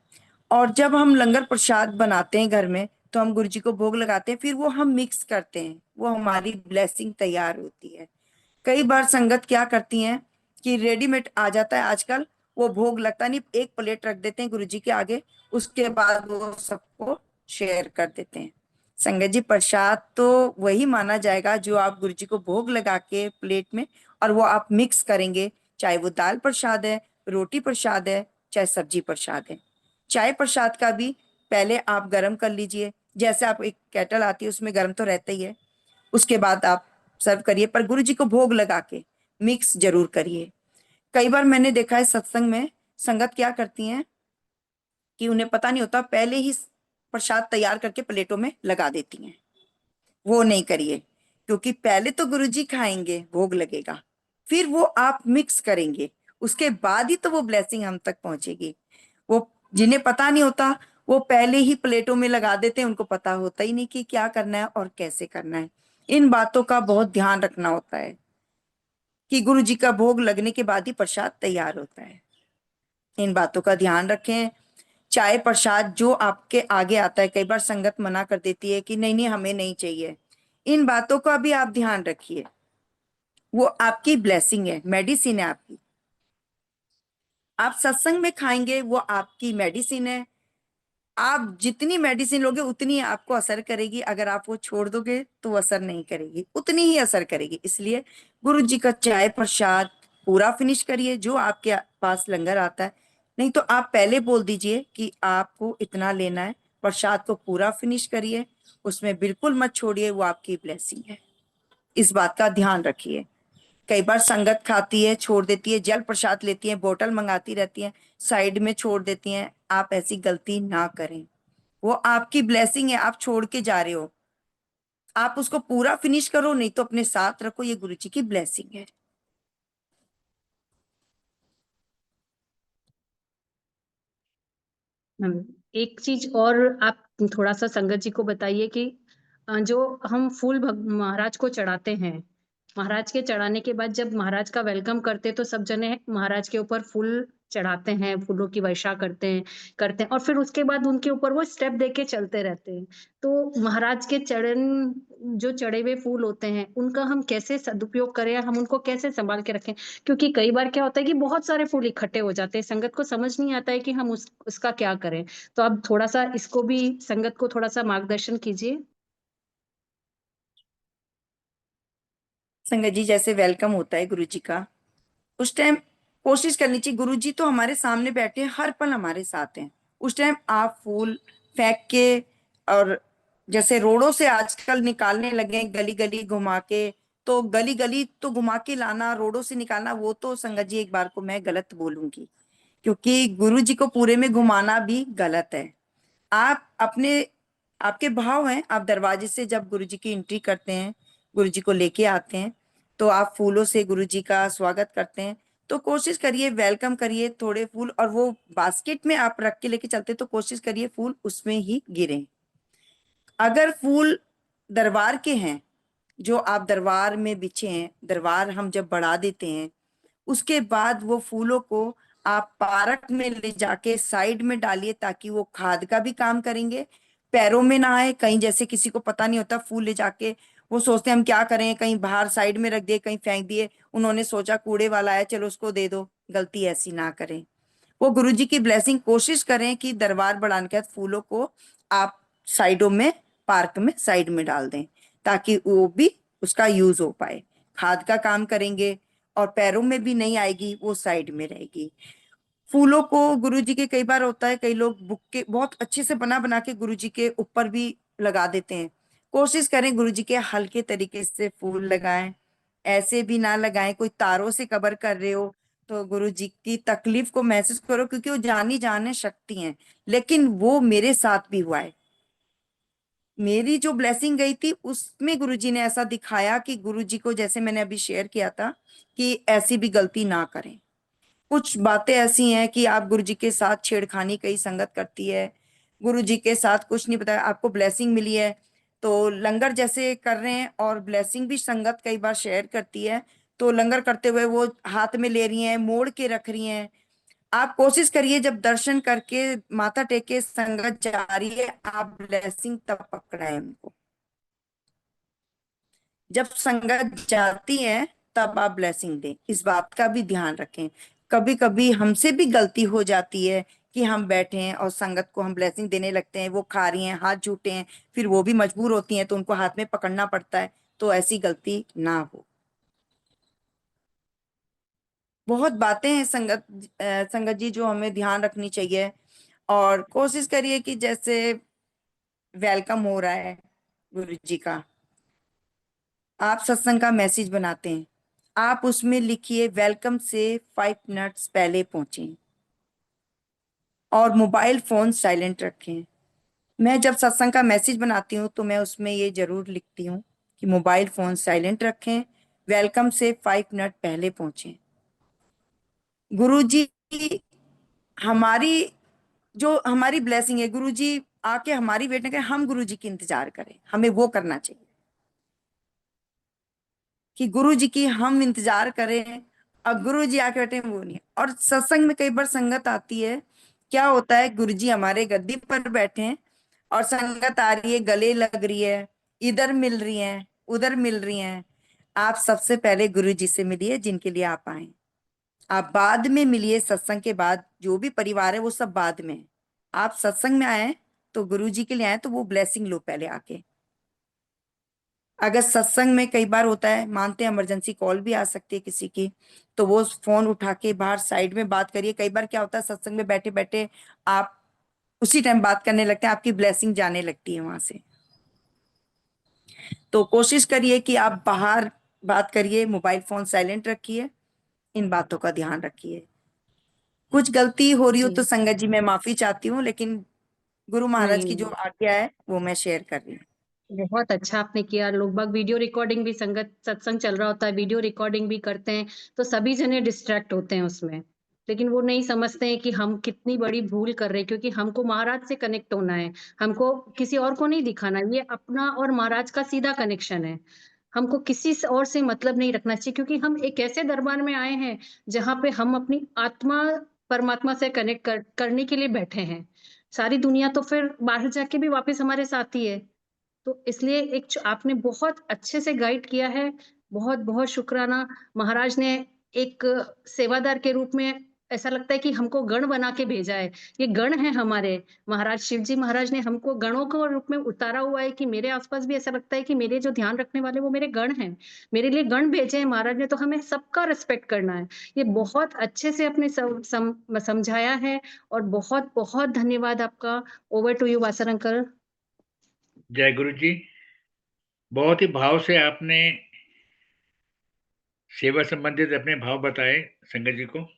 और जब हम लंगर प्रसाद बनाते हैं घर में, तो हम गुरु जी को भोग लगाते हैं, फिर वो हम मिक्स करते हैं, वो हमारी ब्लेसिंग तैयार होती है। कई बार संगत क्या करती है कि रेडीमेड आ जाता है आजकल, वो भोग लगता नहीं, एक प्लेट रख देते हैं गुरु जी के आगे, उसके बाद वो सबको शेयर कर देते हैं। संगत जी, प्रसाद तो वही माना जाएगा जो आप गुरु जी को भोग लगा के प्लेट में, और वो आप मिक्स करेंगे, चाहे वो दाल प्रसाद है, रोटी प्रसाद है, चाहे सब्जी प्रसाद है। चाय प्रसाद का भी पहले आप गर्म कर लीजिए, जैसे आप एक केटल आती है उसमें गर्म तो रहता ही है, उसके बाद आप सर्व करिए, पर गुरु जी को भोग लगा के मिक्स जरूर करिए। कई बार मैंने देखा है सत्संग में संगत क्या करती हैं कि उन्हें पता नहीं होता, पहले ही प्रसाद तैयार करके प्लेटों में लगा देती हैं। वो नहीं करिए, क्योंकि पहले तो गुरुजी खाएंगे, भोग लगेगा, फिर वो आप मिक्स करेंगे, उसके बाद ही तो वो ब्लेसिंग हम तक पहुंचेगी। वो जिन्हें पता नहीं होता वो पहले ही प्लेटों में लगा देते हैं, उनको पता होता ही नहीं कि क्या करना है और कैसे करना है। इन बातों का बहुत ध्यान रखना होता है कि गुरु जी का भोग लगने के बाद ही प्रसाद तैयार होता है। इन बातों का ध्यान रखें। चाय प्रसाद जो आपके आगे आता है, कई बार संगत मना कर देती है कि नहीं नहीं हमें नहीं चाहिए, इन बातों का भी आप ध्यान रखिए। वो आपकी ब्लेसिंग है, मेडिसिन है आपकी। आप सत्संग में खाएंगे, वो आपकी मेडिसिन है। आप जितनी मेडिसिन लोगे उतनी आपको असर करेगी, अगर आप वो छोड़ दोगे तो असर नहीं करेगी, उतनी ही असर करेगी। इसलिए गुरु जी का चाय प्रसाद पूरा फिनिश करिए जो आपके पास लंगर आता है। नहीं तो आप पहले बोल दीजिए कि आपको इतना लेना है, प्रसाद को पूरा फिनिश करिए, उसमें बिल्कुल मत छोड़िए, वो आपकी ब्लेसिंग है। इस बात का ध्यान रखिए। कई बार संगत खाती है, छोड़ देती है, जल प्रसाद लेती है, बोतल मंगाती रहती है, साइड में छोड़ देती हैं। आप ऐसी गलती ना करें, वो आपकी ब्लेसिंग है, आप छोड़ के जा रहे हो, आप उसको पूरा फिनिश करो, नहीं तो अपने साथ रखो, ये गुरु जी की ब्लेसिंग है। एक चीज और आप थोड़ा सा संगत जी को बताइए कि जो हम फूल महाराज को चढ़ाते हैं, महाराज के चढ़ाने के बाद जब महाराज का वेलकम करते तो सब जने महाराज के ऊपर फूल चढ़ाते हैं, फूलों की वर्षा करते हैं और फिर उसके बाद उनके ऊपर वो स्टेप देके चलते रहते हैं। तो महाराज के चरण जो चढ़े हुए फूल होते हैं, उनका हम कैसे सदुपयोग करें, हम उनको कैसे संभाल के रखें? क्योंकि कई बार क्या होता है कि बहुत सारे फूल इकट्ठे हो जाते हैं, संगत को समझ नहीं आता है कि हम उसका क्या करें? तो आप थोड़ा-सा इसको भी संगत को थोड़ा-सा मार्गदर्शन कीजिए। संगत जी, जैसे वेलकम होता है गुरु जी का, उस टाइम कोशिश करनी चाहिए, गुरु जी तो हमारे सामने बैठे हैं, हर पल हमारे साथ हैं, उस टाइम आप फूल फेंक के, और जैसे रोडों से आजकल निकालने लगे गली गली घुमा के, तो गली गली तो घुमा के लाना, रोडों से निकालना, वो तो संगत जी एक बार को मैं गलत बोलूंगी, क्योंकि गुरु जी को पूरे में घुमाना भी गलत है। आप अपने, आपके भाव हैं, आप दरवाजे से जब गुरु जी की एंट्री करते हैं, गुरु जी को लेके आते हैं, तो आप फूलों से गुरु जी का स्वागत करते हैं, तो कोशिश करिए वेलकम करिए, थोड़े फूल, और वो बास्केट में आप रख के लेके चलते तो कोशिश करिए फूल उसमें ही गिरे। अगर फूल दरबार के हैं, जो आप दरबार में बिछे हैं, दरबार हम जब बढ़ा देते हैं, उसके बाद वो फूलों को आप पार्क में ले जाके साइड में डालिए, ताकि वो खाद का भी काम करेंगे, पैरों में ना आए। कहीं जैसे किसी को पता नहीं होता, फूल ले जाके वो सोचते हैं हम क्या करें, कहीं बाहर साइड में रख दिए, कहीं फेंक दिए, उन्होंने सोचा कूड़े वाला है चलो उसको दे दो, गलती ऐसी ना करें। वो गुरु जी की ब्लेसिंग कोशिश करें कि दरबार बढ़ाने के बाद फूलों को आप साइडों में, पार्क में साइड में डाल दें, ताकि वो भी उसका यूज हो पाए, खाद का काम करेंगे, और पैरों में भी नहीं आएगी, वो साइड में रहेगी। फूलों को गुरु जी के, कई बार होता है कई लोग बुक्के बहुत अच्छे से बना बना के गुरु जी के ऊपर भी लगा देते हैं। कोशिश करें गुरु जी के हल्के तरीके से फूल लगाएं, ऐसे भी ना लगाएं, कोई तारों से कवर कर रहे हो तो गुरु जी की तकलीफ को महसूस करो, क्योंकि वो जानी जाने शक्ति हैं। लेकिन वो मेरे साथ भी हुआ है, मेरी जो ब्लेसिंग गई थी उसमें गुरुजी ने ऐसा दिखाया कि गुरुजी को, जैसे मैंने अभी शेयर किया था, कि ऐसी भी गलती ना करें। कुछ बातें ऐसी हैं कि आप गुरुजी के साथ छेड़खानी कई संगत करती है, गुरुजी के साथ कुछ नहीं बताया, आपको ब्लेसिंग मिली है तो लंगर जैसे कर रहे हैं, और ब्लेसिंग भी संगत कई बार शेयर करती है, तो लंगर करते हुए वो हाथ में ले रही हैं, मोड़ के रख रही हैं, आप कोशिश करिए, जब दर्शन करके माथा टेक के संगत जा रही है, आप ब्लेसिंग तब पकड़ाएं उनको। जब संगत जाती है तब आप ब्लेसिंग दें, इस बात का भी ध्यान रखें। कभी कभी हमसे भी गलती हो जाती है कि हम बैठे हैं और संगत को हम ब्लेसिंग देने लगते हैं, वो खा रही हैं, हाथ झूठे हैं, फिर वो भी मजबूर होती हैं तो उनको हाथ में पकड़ना पड़ता है। तो ऐसी गलती ना हो। बहुत बातें हैं संगत संगत जी जो हमें ध्यान रखनी चाहिए। और कोशिश करिए कि जैसे वेलकम हो रहा है गुरु जी का, आप सत्संग का मैसेज बनाते हैं, आप उसमें लिखिए वेलकम से 5 मिनट्स पहले पहुंचे और मोबाइल फोन साइलेंट रखें। मैं जब सत्संग का मैसेज बनाती हूँ तो मैं उसमें ये जरूर लिखती हूँ कि मोबाइल फोन साइलेंट रखें, वेलकम से 5 मिनट पहले पहुंचे। गुरु जी हमारी, जो हमारी ब्लेसिंग है, गुरु जी आके हमारी वेट न करें, हम गुरु जी की इंतजार करें, हमें वो करना चाहिए कि गुरु जी की हम इंतजार करें और गुरु जी आके बैठे, वो नहीं। और सत्संग में कई बार संगत आती है, क्या होता है, गुरु जी हमारे गद्दी पर बैठे हैं और संगत आ रही है, गले लग रही है, इधर मिल रही है, उधर मिल रही हैं। आप सबसे पहले गुरु जी से मिलिए जिनके लिए आप आए, आप बाद में मिलिए। सत्संग के बाद जो भी परिवार है वो सब बाद में। आप सत्संग में आए तो गुरु जी के लिए आए तो वो ब्लेसिंग लो पहले आके। अगर सत्संग में कई बार होता है, मानते हैं इमरजेंसी कॉल भी आ सकती है किसी की, तो वो फोन उठा के बाहर साइड में बात करिए। कई बार क्या होता है, सत्संग में बैठे बैठे आप उसी टाइम बात करने लगते हैं, आपकी ब्लेसिंग जाने लगती है वहां से। तो कोशिश करिए कि आप बाहर बात करिए, मोबाइल फोन साइलेंट रखिए, इन बातों का ध्यान रखिए। कुछ गलती हो रही हो जी। तो संगत जी मैं माफी चाहती हूँ, लेकिन गुरु महाराज नहीं की जो नहीं, आज्ञा है वो मैं शेयर कर रही हूँ। बहुत अच्छा आपने किया। लोग बाग वीडियो रिकॉर्डिंग भी, संगत सत्संग चल रहा होता है, वीडियो रिकॉर्डिंग भी करते हैं, तो सभी जने डिस्ट्रैक्ट होते हैं उसमें। लेकिन वो नहीं समझते हैं कि हम कितनी बड़ी भूल कर रहे हैं, क्योंकि हमको महाराज से कनेक्ट होना है, हमको किसी और को नहीं दिखाना। ये अपना और महाराज का सीधा कनेक्शन है। हमको किसी से और से मतलब नहीं रखना चाहिए, क्योंकि हम एक ऐसे दरबार में आए हैं जहाँ पे हम अपनी आत्मा परमात्मा से कनेक्ट करने के लिए बैठे हैं। सारी दुनिया तो फिर बाहर जाके भी वापस हमारे साथ ही है। तो इसलिए आपने बहुत अच्छे से गाइड किया है। बहुत-बहुत शुक्राना। महाराज ने एक सेवादार के रूप में ऐसा लगता है कि हमको गण बना के भेजा है। ये गण हैं हमारे। महाराज शिव जी महाराज ने हमको गणों के रूप में उतारा हुआ है कि मेरे आस-पास भी ऐसा लगता है कि मेरे जो ध्यान रखने वाले वो मेरे गण हैं। मेरे लिए गण भेजे हैं महाराज ने, तो हमें सबका रिस्पेक्ट करना है। ये बहुत अच्छे से आपने समझाया है और बहुत-बहुत धन्यवाद आपका। Over to you Vasar uncle. जय गुरु जी। बहुत ही भाव से आपने सेवा संबंधित अपने भाव बताए संगत जी को।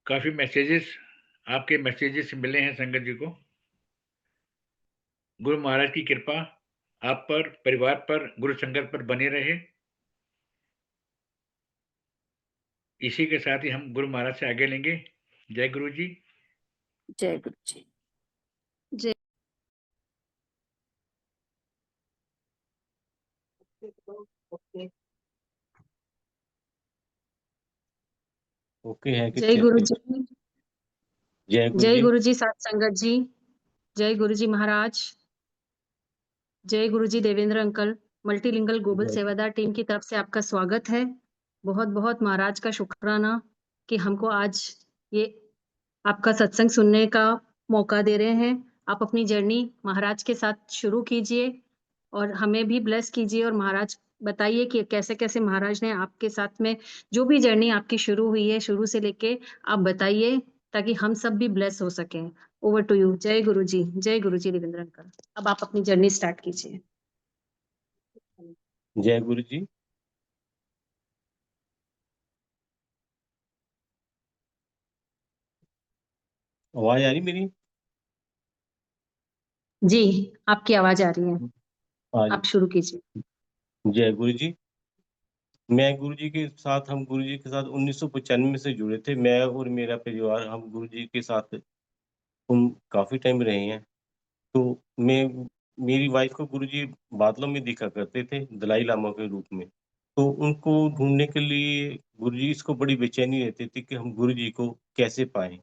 काफ़ी मैसेजेस, आपके मैसेजेस मिले हैं संगत जी को। गुरु महाराज की कृपा आप पर, परिवार पर, गुरु संगत पर बनी रहे। इसी के साथ ही हम गुरु महाराज से आगे लेंगे। जय गुरु जी। जय गुरु जी। जय। ओके है कि जय गुरु जी। जय गुरु जय जी। गुरु जी सात संगत जी। जय गुरु जी महाराज। जय गुरु जी देवेंद्र अंकल। मल्टीलिंगल ग्लोबल जय सेवादार टीम की तरफ से आपका स्वागत है। बहुत बहुत महाराज का शुक्राना कि हमको आज ये आपका सत्संग सुनने का मौका दे रहे हैं। आप अपनी जर्नी महाराज के साथ शुरू कीजिए और हमें भी ब्लेस कीजिए। और महाराज बताइए कि कैसे कैसे महाराज ने आपके साथ में जो भी जर्नी आपकी शुरू हुई है, शुरू से लेके आप बताइए, ताकि हम सब भी ब्लेस हो सकें। Over to you. जय गुरु जी। जय गुरु जी देवेंद्र अंकल। अब आप अपनी जर्नी स्टार्ट कीजिए। जय गुरु जी। आवाज आ रही मेरी? जी, आपकी आवाज आ रही है। हाँ आप शुरू कीजिए। जी। जय गुरु जी। मैं गुरु जी के साथ, हम गुरु जी के साथ 1995 से जुड़े थे। मैं और मेरा परिवार, हम गुरु जी के साथ हम काफी टाइम रहे हैं। तो मैं, मेरी वाइफ को गुरु जी बादलों में दिखा करते थे, दलाई लामा के रूप में। तो उनको ढूंढने के लिए गुरुजी इसको बड़ी बेचैनी रहती थी कि हम गुरुजी को कैसे पाएँ?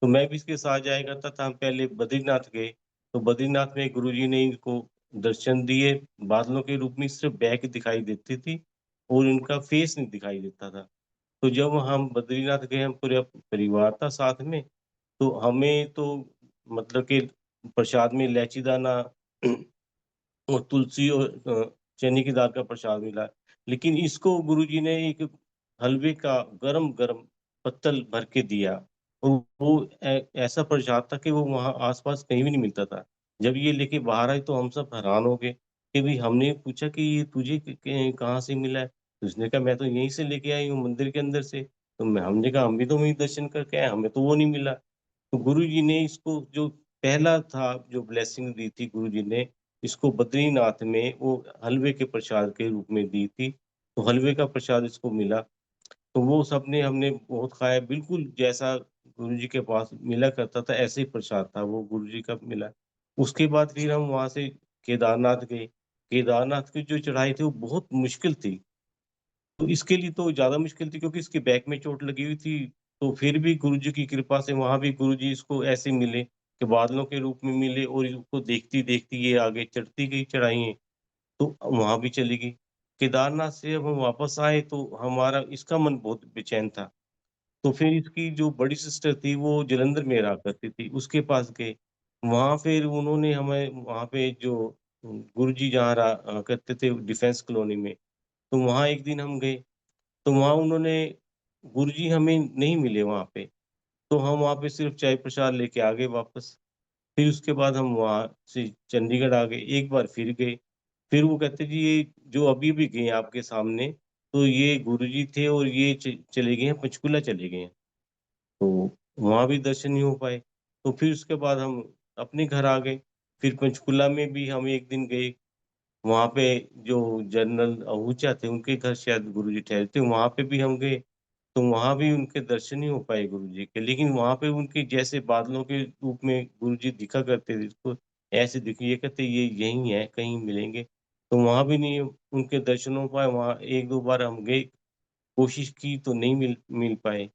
तो मैं भी इसके साथ जाया करता था। हम पहले बद्रीनाथ गए, तो बद्रीनाथ में गुरुजी ने इनको दर्शन दिए, बादलों के रूप में सिर्फ़ बैक दिखाई देती थी और इनका फेस नहीं दिखाई देता था। तो जब हम बद्रीनाथ गए, हम पूरा परिवार था साथ में, तो हमें तो मतलब कि प्रसाद में इलायची दाना और तुलसी और चने की दाल का प्रसाद मिला। लेकिन इसको गुरुजी ने एक हलवे का गरम-गरम पत्तल भर के दिया और वो ऐसा प्रसाद था कि वो वहाँ आस-पास कहीं भी नहीं मिलता था। जब ये लेके बाहर आई तो हम सब हैरान हो गए कि भई हमने पूछा कि ये तुझे कहाँ से मिला है? तो उसने कहा मैं तो यहीं से लेके आई हूँ मंदिर के अंदर से। तो हमने कहा हम भी तो वहीं दर्शन करके आए, हमें तो वो नहीं मिला। तो गुरुजी ने इसको जो पहला था जो ब्लेसिंग दी थी गुरुजी ने इसको बद्रीनाथ में वो हलवे के प्रसाद के रूप में दी थी, तो हलवे का प्रसाद इसको मिला। तो वो सबने हमने बहुत खाया, बिल्कुल जैसा गुरुजी के पास मिला करता था, ऐसे ही प्रसाद था वो गुरुजी का मिला। उसके बाद फिर हम वहाँ से केदारनाथ गए। केदारनाथ की जो चढ़ाई थी वो बहुत मुश्किल थी। तो इसके लिए तो ज़्यादा मुश्किल थी क्योंकि इसके बैक में चोट लगी हुई थी, तो फिर भी गुरुजी की कृपा से वहाँ भी गुरुजी इसको ऐसे मिले कि बादलों के रूप में मिले और इसको देखती-देखती ये आगे चढ़ती गई चढ़ाइयाँ, तो वहाँ भी चली गई। केदारनाथ से जब हम वापस आए तो हमारा इसका मन बहुत बेचैन था। तो फिर इसकी जो बड़ी सिस्टर थी वो जालंधर में रहा करती थी, उसके पास गए। वहाँ फिर उन्होंने हमें वहाँ पे जो गुरुजी जहाँ करते थे डिफेंस कॉलोनी में, तो वहाँ एक दिन हम गए। तो वहाँ उन्होंने गुरुजी हमें नहीं मिले वहाँ पे, तो हम वहाँ पे सिर्फ़ चाय प्रसाद लेके आ गए वापस। फिर उसके बाद हम वहाँ से चंडीगढ़ आ गए, एक बार फिर गए। फिर वो कहते जी ये जो अभी-अभी गए हैं आपके सामने, तो ये गुरुजी थे और ये चले गए हैं पंचकुला चले गए हैं। तो वहाँ भी दर्शन नहीं हो पाए। तो फिर उसके बाद हम अपने घर आ गए। फिर पंचकुला में भी हम एक दिन गए। वहाँ पे जो जनरल आहूजा थे, उनके घर शायद गुरुजी ठहरे थे, वहाँ पे भी हम गए, तो वहाँ भी उनके दर्शन नहीं हो पाए गुरुजी के। लेकिन वहाँ पे उनके जैसे बादलों के रूप में गुरुजी दिखा करते थे, तो ऐसे दिखे ये कहते ये यहीं हैं, कहीं मिलेंगे। तो वहाँ भी नहीं उनके दर्शन हो पाए, वहाँ 1-2 बार हम गए, कोशिश की तो नहीं मिल मिल पाए।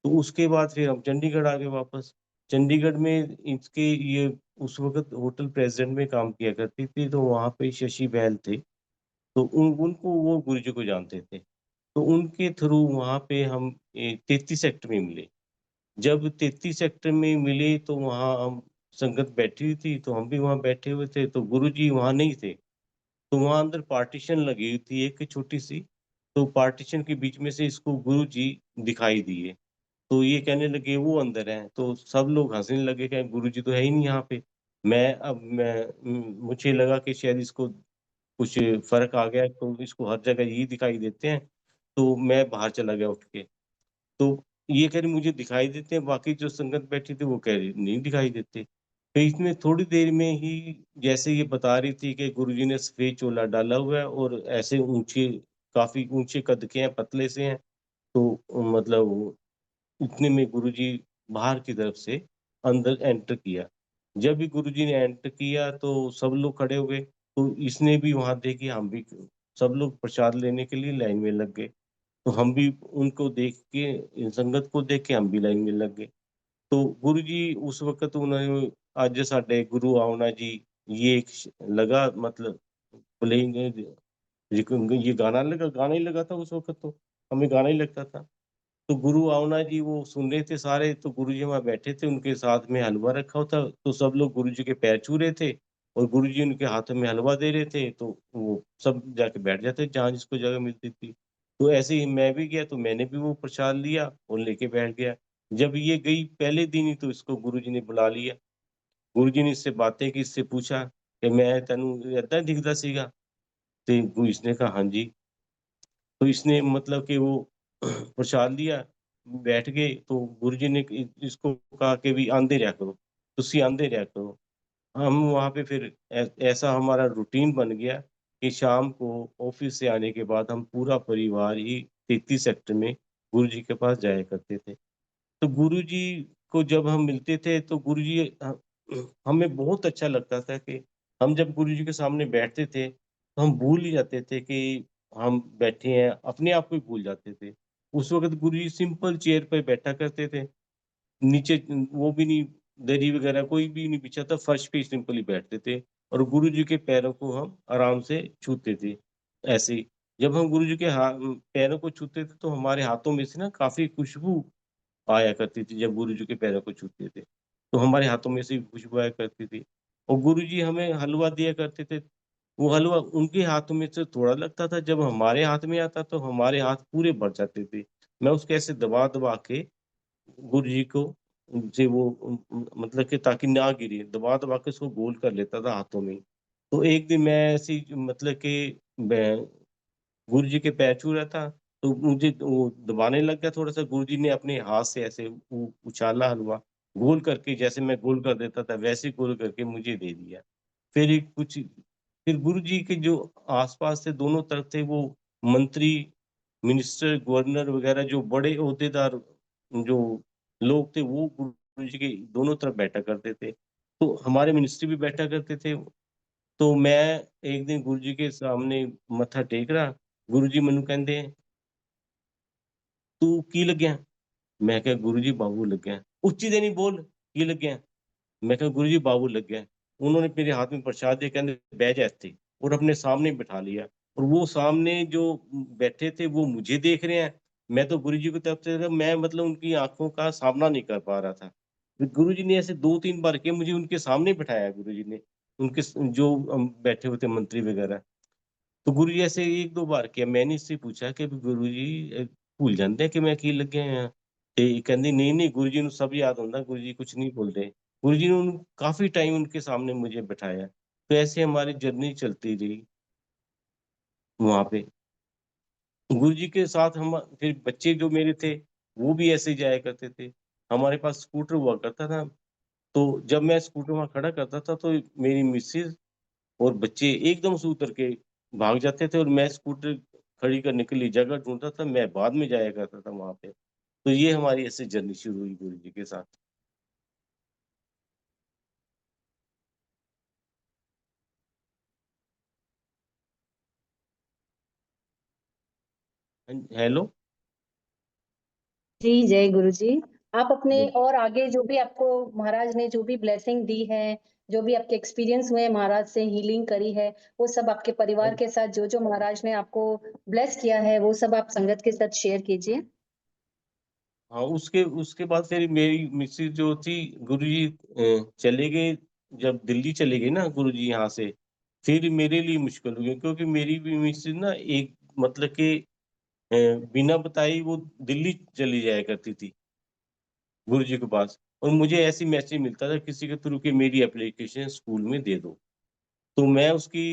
तो उसके बाद फिर हम चंडीगढ़ आ गए वापस। चंडीगढ़ में इसके ये उस वक़्त होटल प्रेज़िडेंट में काम किया करती थी, तो वहाँ पे शशि बहल थे। तो उनको वो गुरुजी को जानते थे। तो उनके थ्रू वहाँ पे हम 33 सेक्टर में मिले। जब 33 सेक्टर में मिले तो वहाँ हम संगत बैठी हुई थी, तो हम भी वहाँ बैठे हुए थे, तो गुरुजी वहाँ नहीं थे। तो वहाँ अंदर पार्टीशन लगी हुई थी एक छोटी-सी, तो पार्टीशन के बीच में से इसको गुरुजी दिखाई दिए। तो ये कहने लगे वो अंदर हैं, तो सब लोग हँसने लगे कि गुरुजी तो है ही नहीं यहाँ पे। मुझे लगा कि शायद इसको कुछ फ़र्क आ गया है, तो इसको हर जगह यही दिखाई देते हैं, तो मैं बाहर चला गया उठ के। तो ये कह रही मुझे दिखाई देते हैं, बाकी जो संगत बैठी थी वो कह रही नहीं दिखाई देते। तो इसने थोड़ी देर में ही जैसे ये बता रही थी कि गुरुजी ने सफ़ेद चोला डाला हुआ है और ऐसे ऊँचे काफ़ी ऊँचे कद के हैं, पतले से हैं, तो मतलब इतने में गुरुजी बाहर की तरफ से अंदर एंटर किया। जब भी गुरुजी ने एंटर किया तो सब लोग खड़े हो गए, तो इसने भी वहाँ देखी हम भी सब लोग प्रसाद लेने के लिए लाइन में लग गए। तो हम भी उनको देख के संगत को देख के हम भी लाइन में लग गए। तो गुरुजी उस वक़्त उन्होंने ਅੱਜ ਸਾਡੇ गुरु आओ जी ये एक लगा मतलब प्लेइंग ये गाना ही लगा था उस वक़्त तो, हमें गाना ही लगता था। तो गुरु आओना जी वो सुन रहे थे सारे, तो गुरुजी वहाँ बैठे थे, उनके साथ में हलवा रखा हुआ था, तो सब लोग गुरुजी के पैर छू रहे थे और गुरुजी उनके हाथों में हलवा दे रहे थे, तो वो सब जाके बैठ जाते जहाँ जिसको जगह मिलती थी। तो ऐसे ही मैं भी गया, तो मैंने भी वो प्रसाद लिया और लेके बैठ गया। जब ये गई पहले दिन ही तो इसको गुरुजी ने बुला लिया। गुरुजी ने इससे बातें की, इससे पूछा कि मैं तेनू ਏਦਾਂ दिखदा सीगा? ते इसने कहा हाँ जी। तो इसने मतलब कि वो प्रसाद लिया, बैठ गए तो गुरुजी ने इसको कहा कि भी आंदे रहा करो, तुसी आंदे रहा करो। हम वहाँ पे फिर ऐसा हमारा रूटीन बन गया कि शाम को ऑफ़िस से आने के बाद हम पूरा परिवार ही 33 सेक्टर में गुरुजी के पास जाया करते थे। तो गुरुजी को जब हम मिलते थे तो गुरुजी हमें बहुत अच्छा लगता था कि हम जब गुरुजी के सामने बैठते थे, तो हम भूल ही जाते थे कि हम बैठे हैं, अपने आप को ही भूल जाते थे। उस वक़्त गुरुजी सिंपल चेयर पे बैठा करते थे। नीचे वो भी नहीं, दरी वगैरह कोई भी नहीं बिछा था, फर्श पे ही सिंपली बैठते थे और गुरुजी के पैरों को हम आराम से छूते थे, ऐसे ही। जब हम गुरुजी के पैरों को छूते थे तो हमारे हाथों में से ना काफ़ी खुशबू आया करती थी जब गुरुजी के पैरों को छूते थे। तो हमारे हाथों में से भी खुशबू आया करती थी और गुरुजी हमें हलवा दिया करते थे। वो हलवा उनके हाथों में से थोड़ा लगता था, जब हमारे हाथ में आता तो हमारे हाथ पूरे भर जाते थे। मैं उसको ऐसे दबा-दबा के गुरुजी को से वो मतलब कि ताकि ना गिरे, दबा-दबा के उसको गोल कर लेता था हाथों में। तो एक दिन मैं ऐसे ही मतलब कि मैं गुरुजी के पैर छू रहा था, तो मुझे वो दबाने लग गया थोड़ा-सा, गुरुजी ने अपने हाथ से ऐसे उछाला हलवा, गोल करके जैसे मैं गोल कर देता था वैसे ही गोल करके मुझे दे दिया। फिर एक कुछ फिर गुरुजी के जो आस-पास थे दोनों तरफ थे वो मंत्री, मिनिस्टर, गवर्नर वगैरह जो बड़े ओहदेदार जो लोग थे वो गुरुजी के दोनों तरफ बैठा करते थे। तो हमारे मिनिस्टर भी बैठा करते थे। तो मैं एक दिन गुरुजी के सामने मत्था टेक रहा, गुरुजी मैनू कहंदे, "तू की लगਿਆ?" मैं कहा, "गुरुजी बाबू ਲੱਗਿਆ।" "ਉੱਚੀ ਦੇ ਨਹੀਂ ਬੋਲ, ਕੀ ਲੱਗਿਆ?" मैं कहा, "गुरुजी बाबू लग गया।" उन्होंने मेरे हाथ में प्रसाद दिया, कहंदे, "बैठ जा ਇੱਥੇ" और अपने सामने बिठा लिया और वो सामने जो बैठे थे वो मुझे देख रहे हैं, मैं तो गुरुजी की तरफ से था, मैं मतलब उनकी आँखों का सामना नहीं कर पा रहा था। फिर गुरुजी ने ऐसे 2-3 बार किया, मुझे उनके सामने बिठाया गुरुजी ने, उनके जो बैठे हुए थे मंत्री वगैरह। तो गुरुजी ऐसे 1-2 बार किया, मैंने इससे पूछा कि गुरुजी भूल ਜਾਂਦੇ ਆ ਕਿ ਮੈਂ ਕੀ ਲੱਗਿਆ ਹੋਇਆ? ਤੇ ਕਹਿੰਦੀ नहीं-नहीं गुरुजी ਨੂੰ सब याद ਹੁੰਦਾ, गुरुजी कुछ नहीं भूलते। गुरुजी ने काफ़ी टाइम उनके सामने मुझे बिठाया। तो ऐसे हमारी जर्नी चलती रही वहाँ पे। गुरुजी के साथ हम फिर बच्चे जो मेरे थे, वो भी ऐसे ही जाया करते थे। हमारे पास स्कूटर हुआ करता था, तो जब मैं स्कूटर वहाँ खड़ा करता था, तो मेरी मिसेज़ और बच्चे एकदम से उतर के भाग जाते थे और मैं स्कूटर खड़ी करने के लिए जगह ढूँढता था, मैं बाद में जाया करता था वहाँ पे। तो ये हमारी ऐसे जर्नी शुरू हुई गुरुजी के साथ। हेलो? जी, जय गुरु जी। आप अपने जी। और आगे जो भी आपको महाराज ने जो भी ब्लेसिंग दी है, जो भी आपके एक्सपीरियंस हुए महाराज से हीलिंग करी है, वो सब आपके परिवार के साथ जो-जो महाराज ने आपको ब्लेस किया है, वो सब आप संगत के साथ शेयर कीजिए। हाँ, उसके उसके बाद फिर मेरी मिसेज़ जो थी गुरुजी चले गए, जब दिल्ली चले गए ना गुरुजी यहाँ से, फिर मेरे लिए मुश्किल हो गई क्योंकि मेरी भी मिसेज़ ना एक मतलब कि अ, बिना बताए वो दिल्ली चली जाया करती थी, गुरुजी के पास और मुझे ऐसे मैसेज मिलता था किसी के थ्रू कि मेरी एप्लीकेशन स्कूल में दे दो। तो मैं उसकी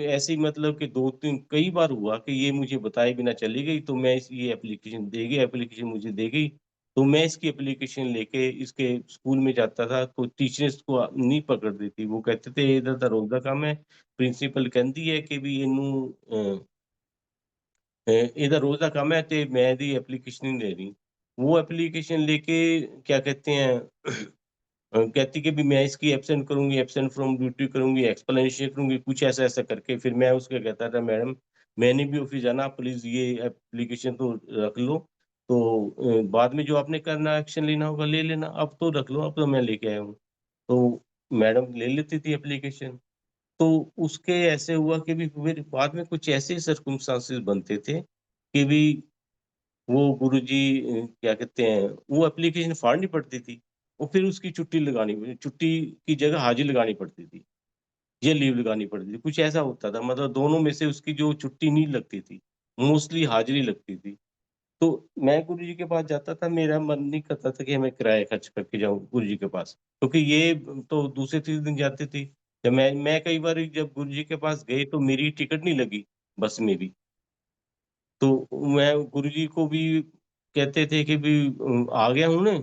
ऐसे ही मतलब कि 2-3 कई बार हुआ कि ये मुझे बताए बिना चली गई, तो मैं इस ये एप्लीकेशन मुझे दे गई, तो मैं इसकी एप्लीकेशन लेके इसके स्कूल में जाता था, तो टीचर इसको नहीं पकड़ती थी। वो कहते थे, "ਇਹਦਾ ਤਾਂ ਰੋਜ਼ ਦਾ ਕੰਮ ਹੈ, ਪ੍ਰਿੰਸੀਪਲ ਕਹਿੰਦੀ ਹੈ ਕਿ ਵੀ ਇਹਨੂੰ ਇਹਦਾ ਰੋਜ਼ ਦਾ ਕੰਮ ਹੈ ਤੇ मैं ਇਹਦੀ एप्लीकेशन नहीं दे रही।" वो एप्लीकेशन लेके क्या कहते हैं कहती कि भी मैं इसकी एब्सेंट फ्रॉम ड्यूटी करूँगी, एक्सप्लेनेशन करूँगी, कुछ ऐसा-ऐसा करके फिर मैं उसको कहता था, "मैडम, मैंने भी ऑफ़िस जाना, प्लीज़ ये एप्लीकेशन तो रख लो, तो बाद में जो आपने करना एक्शन लेना होगा ले लेना, अब तो रख लो, अब तो मैं लेके आया हूँ।" तो मैडम ले लेती थी एप्लीकेशन। तो उसके ऐसे हुआ कि भी फिर बाद में कुछ ऐसे सर्कमस्टेंसेस बनते थे कि भी वो गुरुजी क्या कहते हैं, वो एप्लीकेशन फाड़नी पड़ती थी और फिर उसकी छुट्टी की जगह हाज़िरी लगानी पड़ती थी या लीव लगानी पड़ती थी, कुछ ऐसा होता था मतलब दोनों में से उसकी जो छुट्टी नहीं लगती थी, मोस्टली हाज़िरी लगती थी। तो मैं गुरुजी के पास जाता था, मेरा मन नहीं करता था कि मैं किराया खर्च करके जाऊँ गुरुजी के पास, क्योंकि ये तो दूसरे-तीसरे दिन जाती थी। जब मैं कई बार जब गुरुजी के पास गए तो मेरी टिकट नहीं लगी बस में भी। तो मैं गुरुजी को भी कहते थे कि भी आ गया हूँ ना,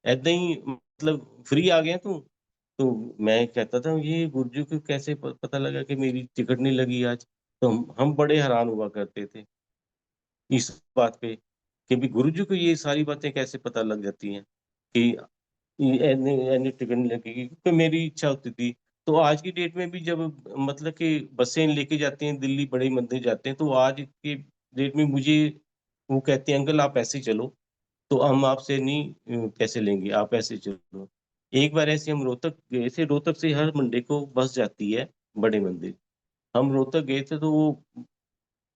ऐਦਾਂ ही मतलब फ्री आ गया तू? तो मैं कहता था ये गुरुजी को कैसे पता लगा कि मेरी टिकट नहीं लगी आज? तो हम बड़े हैरान हुआ करते थे इस बात पे कि भी गुरुजी को ये सारी बातें कैसे पता लग जाती हैं कि ऐने टिकट नहीं लगेगी क्योंकि मेरी इच्छा होती थी। तो आज की डेट में भी जब मतलब कि बसें लेके जाती हैं दिल्ली बड़े मंदिर जाते हैं, तो आज की डेट में मुझे वो कहते हैं अंकल आप ऐसे ही चलो, तो हम आपसे नहीं पैसे लेंगे, आप ऐसे चलो। एक बार ऐसे हम रोहतक गए थे, रोहतक से हर मंडे को बस जाती है बड़े मंदिर। हम रोहतक गए थे तो वो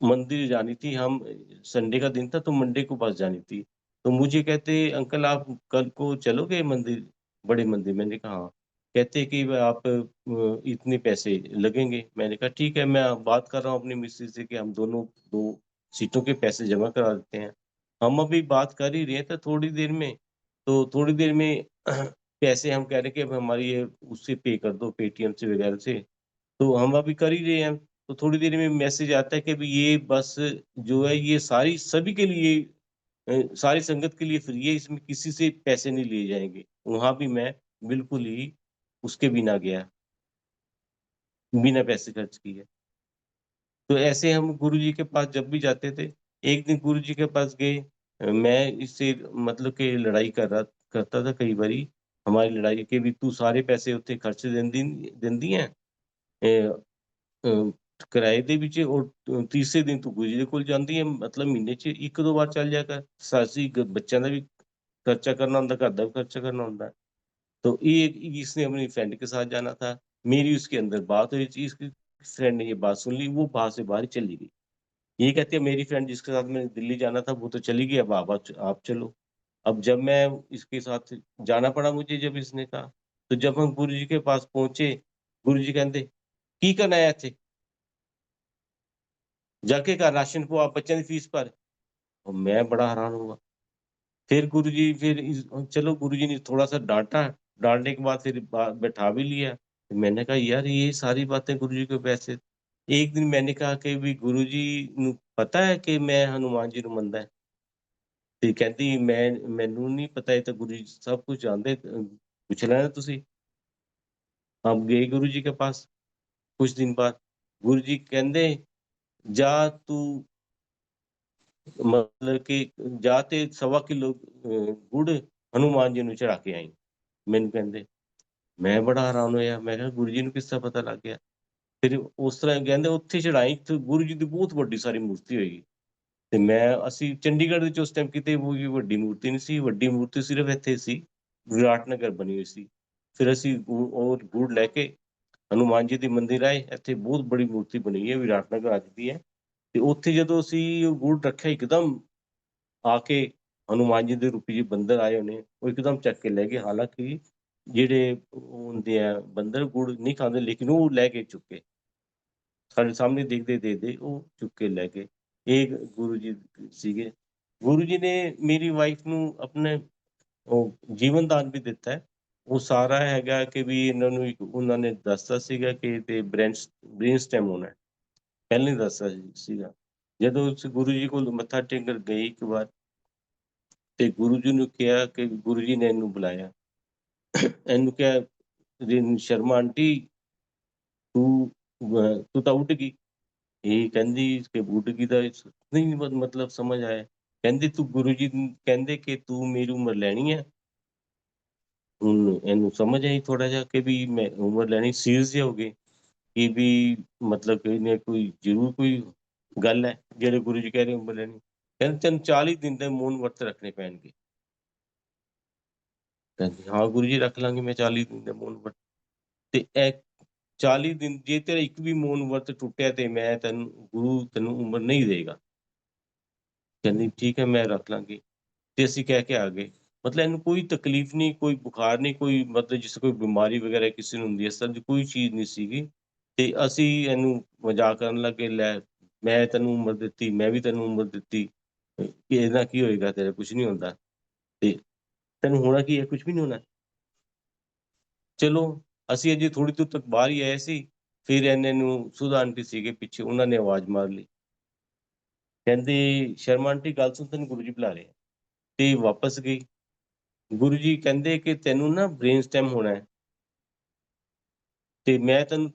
मंदिर जानी थी, हम संडे का दिन था तो मंडे को बस जानी थी। तो मुझे कहते अंकल आप कल को चलोगे मंदिर, बड़े मंदिर? मैंने कहा हाँ। कहते कि आप इतने पैसे लगेंगे। मैंने कहा ठीक है, मैं बात कर रहा हूँ अपनी मिसेज से कि हम दोनों 2 सीटों के पैसे जमा करा देते हैं। हम अभी बात कर ही रहे हैं तो थोड़ी देर में पैसे हम कह रहे हैं कि अब हमारी ये उससे पे कर दो, पेटीएम से वगैरह से। तो हम अभी कर ही रहे हैं, तो थोड़ी देर में मैसेज आता है कि अभी ये बस जो है ये सारी सभी के लिए सारी संगत के लिए फ्री है, इसमें किसी से पैसे नहीं लिए जाएँगे। वहाँ भी मैं बिल्कुल ही उसके बिना गया, बिना पैसे खर्च किए। तो ऐसे हम गुरुजी के पास जब भी जाते थे, एक दिन गुरुजी के पास गए, मैं इससे मतलब कि लड़ाई करता था कई बारी, हमारी लड़ाई कि भी तू सारे पैसे उत्थे खर्च देंदी हैं ਅ, ਕਿਰਾਏ ਦੇ ਵਿੱਚ ਔਰ ਤੀਸਰੇ ਦਿਨ ਤੂੰ ਗੁਰੂ ਜੀ ਦੇ ਕੋਲ ਜਾਂਦੀ ਹੈ, ਮਤਲਬ ਮਹੀਨੇ 'ਚ 1-2 ਵਾਰ ਚੱਲ ਜਾਇਆ ਕਰ। ਅਸੀਂ ਬੱਚਿਆਂ ਦਾ ਵੀ खर्चा करना होता है, घर का भी खर्चा करना होता है। तो ये इसने अपनी फ्रेंड के साथ जाना था, मेरी उसके अंदर बात हुई, इसकी फ्रेंड ने ये बात सुन ली, वो वहाँ से बाहर ही चली गई। ये कहती है मेरी फ्रेंड जिसके साथ मैंने दिल्ली जाना था वो तो चली गई, अब आप चलो। अब जब मैं इसके साथ जाना पड़ा मुझे, जब इसने कहा, तो जब हम गुरुजी के पास पहुँचे, गुरुजी कहते, "की करन आया इत्थे? जाके घर राशन पवा, बच्चों की फीस भर।" और मैं बड़ा हैरान हुआ। चलो गुरुजी ने थोड़ा-सा डाँटा, डाँटने के बाद फिर बा बैठा भी लिया। तो मैंने कहा यार ये सारी बातें गुरुजी को वैसे एक दिन मैंने कहा कि भी गुरुजी ਨੂੰ पता है कि मैं हनुमान जी ਨੂੰ ਮੰਨਦਾ ਹੈ? ਤੇ ਕਹਿੰਦੀ ਮੈਨੂੰ ਨਹੀਂ ਪਤਾ, ਇਹ ਤਾਂ ਗੁਰੂ ਜੀ ਸਭ ਕੁਝ ਜਾਣਦੇ ਪੁੱਛ ਲੈਣਾ ਤੁਸੀਂ। हम गए गुरुजी के पास कुछ दिन बाद, गुरुजी ਕਹਿੰਦੇ जा तू मतलब कि ਜਾ ਤੇ 1.25 ਕਿਲੋ ਗੁੜ ਹਨੂਮਾਨ ਜੀ ਨੂੰ ਚੜਾ ਕੇ ਆਈ। ਮੈਨੂੰ ਕਹਿੰਦੇ, ਮੈਂ ਬੜਾ ਹੈਰਾਨ ਹੋਇਆ, ਮੈਂ ਕਿਹਾ ਗੁਰੂ ਜੀ ਨੂੰ ਕਿਸ ਤਰ੍ਹਾਂ ਪਤਾ ਲੱਗ ਗਿਆ? ਫਿਰ ਉਸ ਤਰ੍ਹਾਂ ਕਹਿੰਦੇ ਉੱਥੇ ਚੜਾਈ ਤੇ ਗੁਰੂ ਜੀ ਦੀ ਬਹੁਤ ਵੱਡੀ ਸਾਰੀ ਮੂਰਤੀ ਹੋਏਗੀ। ਤੇ ਅਸੀਂ ਚੰਡੀਗੜ੍ਹ ਵਿੱਚ ਉਸ ਟਾਈਮ ਕਿਤੇ ਕੋਈ ਵੱਡੀ ਮੂਰਤੀ ਨਹੀਂ ਸੀ, ਵੱਡੀ ਮੂਰਤੀ ਸਿਰਫ ਇੱਥੇ ਸੀ, ਵਿਰਾਟ ਨਗਰ ਬਣੀ ਹੋਈ ਸੀ। ਫਿਰ ਅਸੀਂ ਉਹ ਗੁੜ ਲੈ ਕੇ ਹਨੂਮਾਨ ਜੀ ਦੇ ਮੰਦਿਰ ਆਏ, ਇੱਥੇ ਬਹੁਤ ਬੜੀ ਮੂਰਤੀ ਬਣੀ ਹੈ, ਵਿਰਾਟ ਨਗਰ ਅੱਜ ਵੀ ਹੈ। ਤੇ ਉੱਥੇ ਜਦੋਂ ਅਸੀਂ ਉਹ ਗੁੜ ਰੱਖਿਆ ਇੱਕਦਮ ਆ ਕੇ ਹਨੂਮਾਨ ਜੀ ਦੇ ਰੂਪੀ ਜੀ ਬੰਦਰ ਆਏ ਹੋਣੇ, ਉਹ ਇੱਕਦਮ ਚੱਕ ਕੇ ਲੈ ਗਏ। ਹਾਲਾਂਕਿ ਜਿਹੜੇ ਉਹ ਹੁੰਦੇ ਆ ਬੰਦਰ ਗੁੜ ਨਹੀਂ ਖਾਂਦੇ ਲੇਕਿਨ ਉਹ ਲੈ ਕੇ ਚੁੱਕੇ। ਸਾਡੇ ਸਾਹਮਣੇ ਦੇਖਦੇ ਉਹ ਚੁੱਕ ਕੇ ਲੈ ਗਏ। ਇਹ ਗੁਰੂ ਜੀ ਸੀਗੇ। ਗੁਰੂ ਜੀ ਨੇ ਮੇਰੀ ਵਾਈਫ ਨੂੰ ਆਪਣੇ ਉਹ ਜੀਵਨ ਦਾਨ ਵੀ ਦਿੱਤਾ ਹੈ। ਉਹ ਸਾਰਾ ਹੈਗਾ ਕਿ ਵੀ ਇਹਨਾਂ ਨੂੰ ਉਹਨਾਂ ਨੇ ਦੱਸਤਾ ਸੀਗਾ ਕਿ ਇਹਦੇ ਬ੍ਰੇਨ ਸਟੈਮ ਹੋਣਾ ਹੈ। ਪਹਿਲਾਂ ਹੀ ਦੱਸਤਾ ਸੀਗਾ। ਜਦੋਂ ਉਸ ਗੁਰੂ ਜੀ ਕੋਲ ਮੱਥਾ ਟੇਕਣ ਗਏ ਇੱਕ ਵਾਰ ਤੇ ਗੁਰੂ ਜੀ ਨੂੰ ਕਿਹਾ ਕਿ ਗੁਰੂ ਜੀ ਨੇ ਇਹਨੂੰ ਬੁਲਾਇਆ। ਇਹਨੂੰ ਕਿਹਾ ਸ਼ਰਮਾ ਆਂਟੀ ਤੂੰ ਤੂੰ ਤਾਂ ਉੱਡ ਗਈ। ਇਹ ਕਹਿੰਦੀ ਕਿ ਉੱਡ ਗਈ ਦਾ ਨਹੀਂ ਮਤਲਬ ਸਮਝ ਆਇਆ। ਕਹਿੰਦੀ ਤੂੰ ਗੁਰੂ ਜੀ ਕਹਿੰਦੇ ਕਿ ਤੂੰ ਮੇਰੀ ਉਮਰ ਲੈਣੀ ਹੈ। ਹੁਣ ਇਹਨੂੰ ਸਮਝ ਆਈ ਥੋੜਾ ਜਿਹਾ ਕਿ ਵੀ ਮੈਂ ਉਮਰ ਲੈਣੀ ਸੀਰੀਅਸ ਜਿਹਾ ਹੋ ਗਏ ਕਿ ਵੀ ਮਤਲਬ ਕਿ ਇਹਨੇ ਕੋਈ ਜ਼ਰੂਰ ਕੋਈ ਗੱਲ ਹੈ ਜਿਹੜੇ ਗੁਰੂ ਜੀ ਕਹਿ ਰਹੇ ਉਮਰ ਲੈਣੀ। ਕਹਿੰਦੇ ਤੈਨੂੰ 40 ਦਿਨ ਦੇ ਮੌਨ ਵਰਤ ਰੱਖਣੇ ਪੈਣਗੇ। ਕਹਿੰਦੀ ਹਾਂ ਗੁਰੂ ਜੀ ਰੱਖ ਲਾਂਗੇ, ਮੈਂ 40 ਦਿਨ ਦੇ ਮੌਨ ਵਰਤ। ਤੇ ਇਹ 40 ਦਿਨ ਜੇ ਤੇਰਾ ਇੱਕ ਵੀ ਮੌਨ ਵਰਤ ਟੁੱਟਿਆ ਤੇ ਮੈਂ ਗੁਰੂ ਤੈਨੂੰ ਉਮਰ ਨਹੀਂ ਦੇਗਾ। ਕਹਿੰਦੀ ਠੀਕ ਹੈ ਮੈਂ ਰੱਖ ਲਾਂਗੀ। ਤੇ ਅਸੀਂ ਕਹਿ ਕੇ ਆ ਗਏ। ਮਤਲਬ ਇਹਨੂੰ ਕੋਈ ਤਕਲੀਫ਼ ਨਹੀਂ, ਕੋਈ ਬੁਖਾਰ ਨਹੀਂ, ਕੋਈ ਮਤਲਬ ਜਿਸ ਕੋਈ ਬਿਮਾਰੀ ਵਗੈਰਾ ਕਿਸੇ ਨੂੰ ਹੁੰਦੀ ਹੈ, ਇਸ ਤਰ੍ਹਾਂ ਦੀ ਕੋਈ ਚੀਜ਼ ਨਹੀਂ ਸੀਗੀ। ਤੇ ਅਸੀਂ ਇਹਨੂੰ ਮਜ਼ਾਕ ਕਰਨ ਲੱਗੇ, ਲੈ ਮੈਂ ਤੈਨੂੰ ਉਮਰ ਦਿੱਤੀ, ਮੈਂ ਵੀ ਤੈਨੂੰ ਉਮਰ ਦਿੱਤੀ, ਕਿ ਇਹਦੇ ਨਾਲ ਕੀ ਹੋਏਗਾ, ਤੇਰਾ ਕੁਛ ਨਹੀਂ ਹੁੰਦਾ। ਤੇ ਤੈਨੂੰ ਹੋਣਾ ਕੀ ਹੈ, ਕੁਛ ਵੀ ਨਹੀਂ ਹੋਣਾ। ਚਲੋ ਅਸੀਂ ਅਜੇ ਥੋੜ੍ਹੀ ਦੂਰ ਤੱਕ ਬਾਹਰ ਹੀ ਆਏ ਸੀ, ਫਿਰ ਇਹਨੇ ਨੂੰ ਸੁਧਾ ਆਂਟੀ ਸੀਗੇ ਪਿੱਛੇ, ਉਹਨਾਂ ਨੇ ਆਵਾਜ਼ ਮਾਰ ਲਈ। ਕਹਿੰਦੇ ਸ਼ਰਮਾ ਆਂਟੀ ਗੱਲ ਸੁਣ ਤੈਨੂੰ ਗੁਰੂ ਜੀ ਬੁਲਾ ਰਹੇ ਆ। ਤੇ ਵਾਪਸ ਗਈ। ਗੁਰੂ ਜੀ ਕਹਿੰਦੇ ਕਿ ਤੈਨੂੰ ਨਾ ਬ੍ਰੇਨ ਸਟੈਮ ਹੋਣਾ ਹੈ ਤੇ ਮੈਂ ਤੈਨੂੰ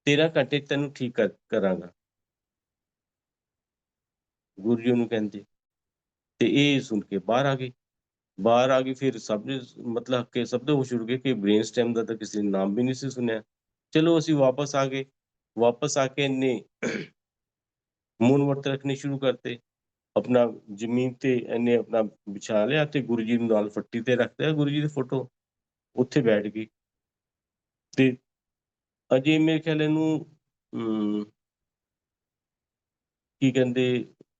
13 ਘੰਟੇ 'ਚ ਤੈਨੂੰ ਠੀਕ ਕਰਾਂਗਾ। ਗੁਰੂ ਜੀ ਉਹਨੂੰ ਕਹਿੰਦੇ ਤੇ ਇਹ ਸੁਣ ਕੇ ਬਾਹਰ ਆ ਗਏ। ਬਾਹਰ ਆ ਗਏ ਫਿਰ ਸਭ ਨੇ ਮਤਲਬ ਕਿ ਸਭ ਦੇ ਹੋਸ਼ ਉੜ ਗਏ ਕਿ ਬ੍ਰੇਨ ਸਟੈਮ ਦਾ ਤਾਂ ਕਿਸੇ ਨੇ ਨਾਮ ਵੀ ਨਹੀਂ ਸੀ ਸੁਣਿਆ। ਚਲੋ ਅਸੀਂ ਵਾਪਸ ਆ ਗਏ। ਵਾਪਸ ਆ ਕੇ ਇਹਨੇ ਮੌਨ ਵਰਤ ਰੱਖਣੇ ਸ਼ੁਰੂ ਕਰਤੇ। ਆਪਣਾ ਜ਼ਮੀਨ ਤੇ ਇਹਨੇ ਆਪਣਾ ਵਿਛਾ ਲਿਆ ਤੇ ਗੁਰੂ ਜੀ ਨੂੰ ਨਾਲ ਫੱਟੀ ਤੇ ਰੱਖ ਲਿਆ, ਗੁਰੂ ਜੀ ਦੀ ਫੋਟੋ ਉੱਥੇ ਬੈਠ ਗਈ। ਤੇ ਅਜੇ ਮੇਰੇ ਖਿਆਲ ਇਹਨੂੰ ਕੀ ਕਹਿੰਦੇ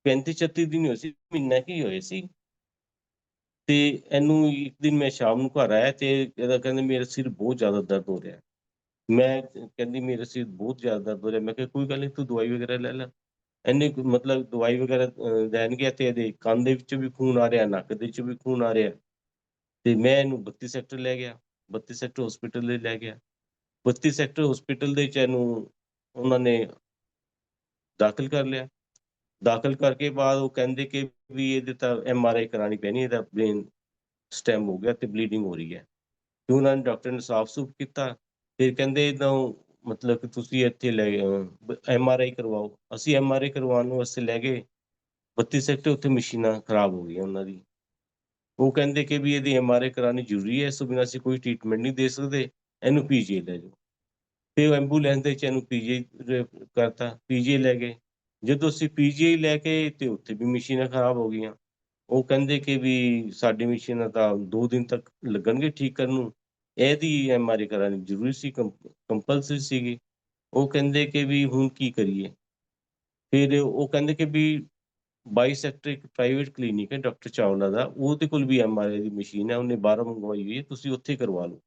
35-36 ਦਿਨ ਹੋਏ ਸੀ, ਮਹੀਨਾ ਕੀ ਹੋਏ ਸੀ। ਤੇ ਇਹਨੂੰ ਇੱਕ ਦਿਨ ਮੈਂ ਸ਼ਾਮ ਨੂੰ ਘਰ ਆਇਆ ਤੇ ਇਹਦਾ ਕਹਿੰਦੇ ਮੇਰਾ ਸਿਰ ਬਹੁਤ ਜ਼ਿਆਦਾ ਦਰਦ ਹੋ ਰਿਹਾ। ਮੈਂ ਕਹਿੰਦੀ ਮੇਰਾ ਸਿਰ ਬਹੁਤ ਜ਼ਿਆਦਾ ਦਰਦ ਹੋ ਰਿਹਾ। ਮੈਂ ਕਿਹਾ ਕੋਈ ਗੱਲ ਨਹੀਂ, ਤੂੰ ਦਵਾਈ ਵਗੈਰਾ ਲੈ ਲੈ। ਇਹਨੇ ਮਤਲਬ ਦਵਾਈ ਵਗੈਰਾ ਲੈਣ ਗਿਆ ਤੇ ਇਹਦੇ ਕੰਨ ਦੇ ਵਿੱਚੋਂ ਵੀ ਖੂਨ ਆ ਰਿਹਾ, ਨੱਕ ਦੇ ਵਿੱਚੋਂ ਵੀ ਖੂਨ ਆ ਰਿਹਾ। ਤੇ ਮੈਂ ਇਹਨੂੰ 32 ਸੈਕਟਰ ਲੈ ਗਿਆ, 32 ਸੈਕਟਰ ਹਸਪੀਟਲ ਦੇ ਲੈ ਗਿਆ। 32 ਸੈਕਟਰ ਹਸਪੀਟਲ ਦੇ ਵਿੱਚ ਇਹਨੂੰ ਉਹਨਾਂ ਨੇ ਦਾਖਲ ਕਰ ਲਿਆ। ਦਾਖਲ ਕਰਕੇ ਬਾਅਦ ਉਹ ਕਹਿੰਦੇ ਕਿ ਵੀ ਇਹਦੇ ਤਾਂ MRI ਕਰਾਉਣੀ ਪੈਣੀ, ਇਹਦਾ ਬ੍ਰੇਨ ਸਟੈਮ ਹੋ ਗਿਆ ਤੇ ਬਲੀਡਿੰਗ ਹੋ ਰਹੀ ਹੈ। ਤੇ ਉਹਨਾਂ ਨੇ ਡਾਕਟਰ ਨੇ ਸਾਫ਼-ਸੂਫ਼ ਕੀਤਾ। ਫਿਰ ਕਹਿੰਦੇ ਇੱਦਾਂ ਮਤਲਬ ਕਿ ਤੁਸੀਂ ਇੱਥੇ ਲੈ MRI ਕਰਵਾਓ। ਅਸੀਂ MRI ਕਰਵਾਉਣ ਵਾਸਤੇ ਲੈ ਗਏ 32 ਸੈਕਟਰ, ਉੱਥੇ ਮਸ਼ੀਨਾਂ ਖਰਾਬ ਹੋ ਗਈਆਂ ਉਹਨਾਂ ਦੀ। ਉਹ ਕਹਿੰਦੇ ਕਿ ਵੀ ਇਹਦੀ MRI ਕਰਾਉਣੀ ਜ਼ਰੂਰੀ ਹੈ, ਇਸ ਤੋਂ ਬਿਨਾਂ ਅਸੀਂ ਕੋਈ ਟ੍ਰੀਟਮੈਂਟ ਨਹੀਂ ਦੇ ਸਕਦੇ, ਇਹਨੂੰ PGI ਲੈ ਜਾਓ। ਫਿਰ ਐਂਬੂਲੈਂਸ ਦੇ ਵਿੱਚ ਇਹਨੂੰ PGI ਕਰਤਾ, PGI ਲੈ ਗਏ। ਜਦੋਂ ਅਸੀਂ PGI ਲੈ ਕੇ ਤੇ ਉੱਥੇ ਵੀ ਮਸ਼ੀਨਾਂ ਖਰਾਬ ਹੋ ਗਈਆਂ। ਉਹ ਕਹਿੰਦੇ ਕਿ ਵੀ ਸਾਡੀ ਮਸ਼ੀਨਾਂ ਤਾਂ 2 ਦਿਨ ਤੱਕ ਲੱਗਣਗੇ ਠੀਕ ਕਰਨ ਨੂੰ, ਇਹਦੀ MRI ਕਰਾਉਣੀ ਜ਼ਰੂਰੀ ਸੀ, ਕੰਪਲਸਰੀ ਸੀਗੀ। ਉਹ ਕਹਿੰਦੇ ਕਿ ਵੀ ਹੁਣ ਕੀ ਕਰੀਏ? ਫਿਰ ਉਹ ਕਹਿੰਦੇ ਕਿ ਵੀ 22 ਸੈਕਟਰ ਇੱਕ ਪ੍ਰਾਈਵੇਟ ਕਲੀਨਿਕ ਹੈ ਡਾਕਟਰ ਚਾਵਲਾ ਦਾ, ਉਹਦੇ ਕੋਲ ਵੀ MRI ਦੀ ਮਸ਼ੀਨ ਹੈ, ਉਹਨੇ ਬਾਹਰੋਂ ਮੰਗਵਾਈ ਹੋਈ ਹੈ, ਤੁਸੀਂ ਉੱਥੇ ਕਰਵਾ ਲਓ।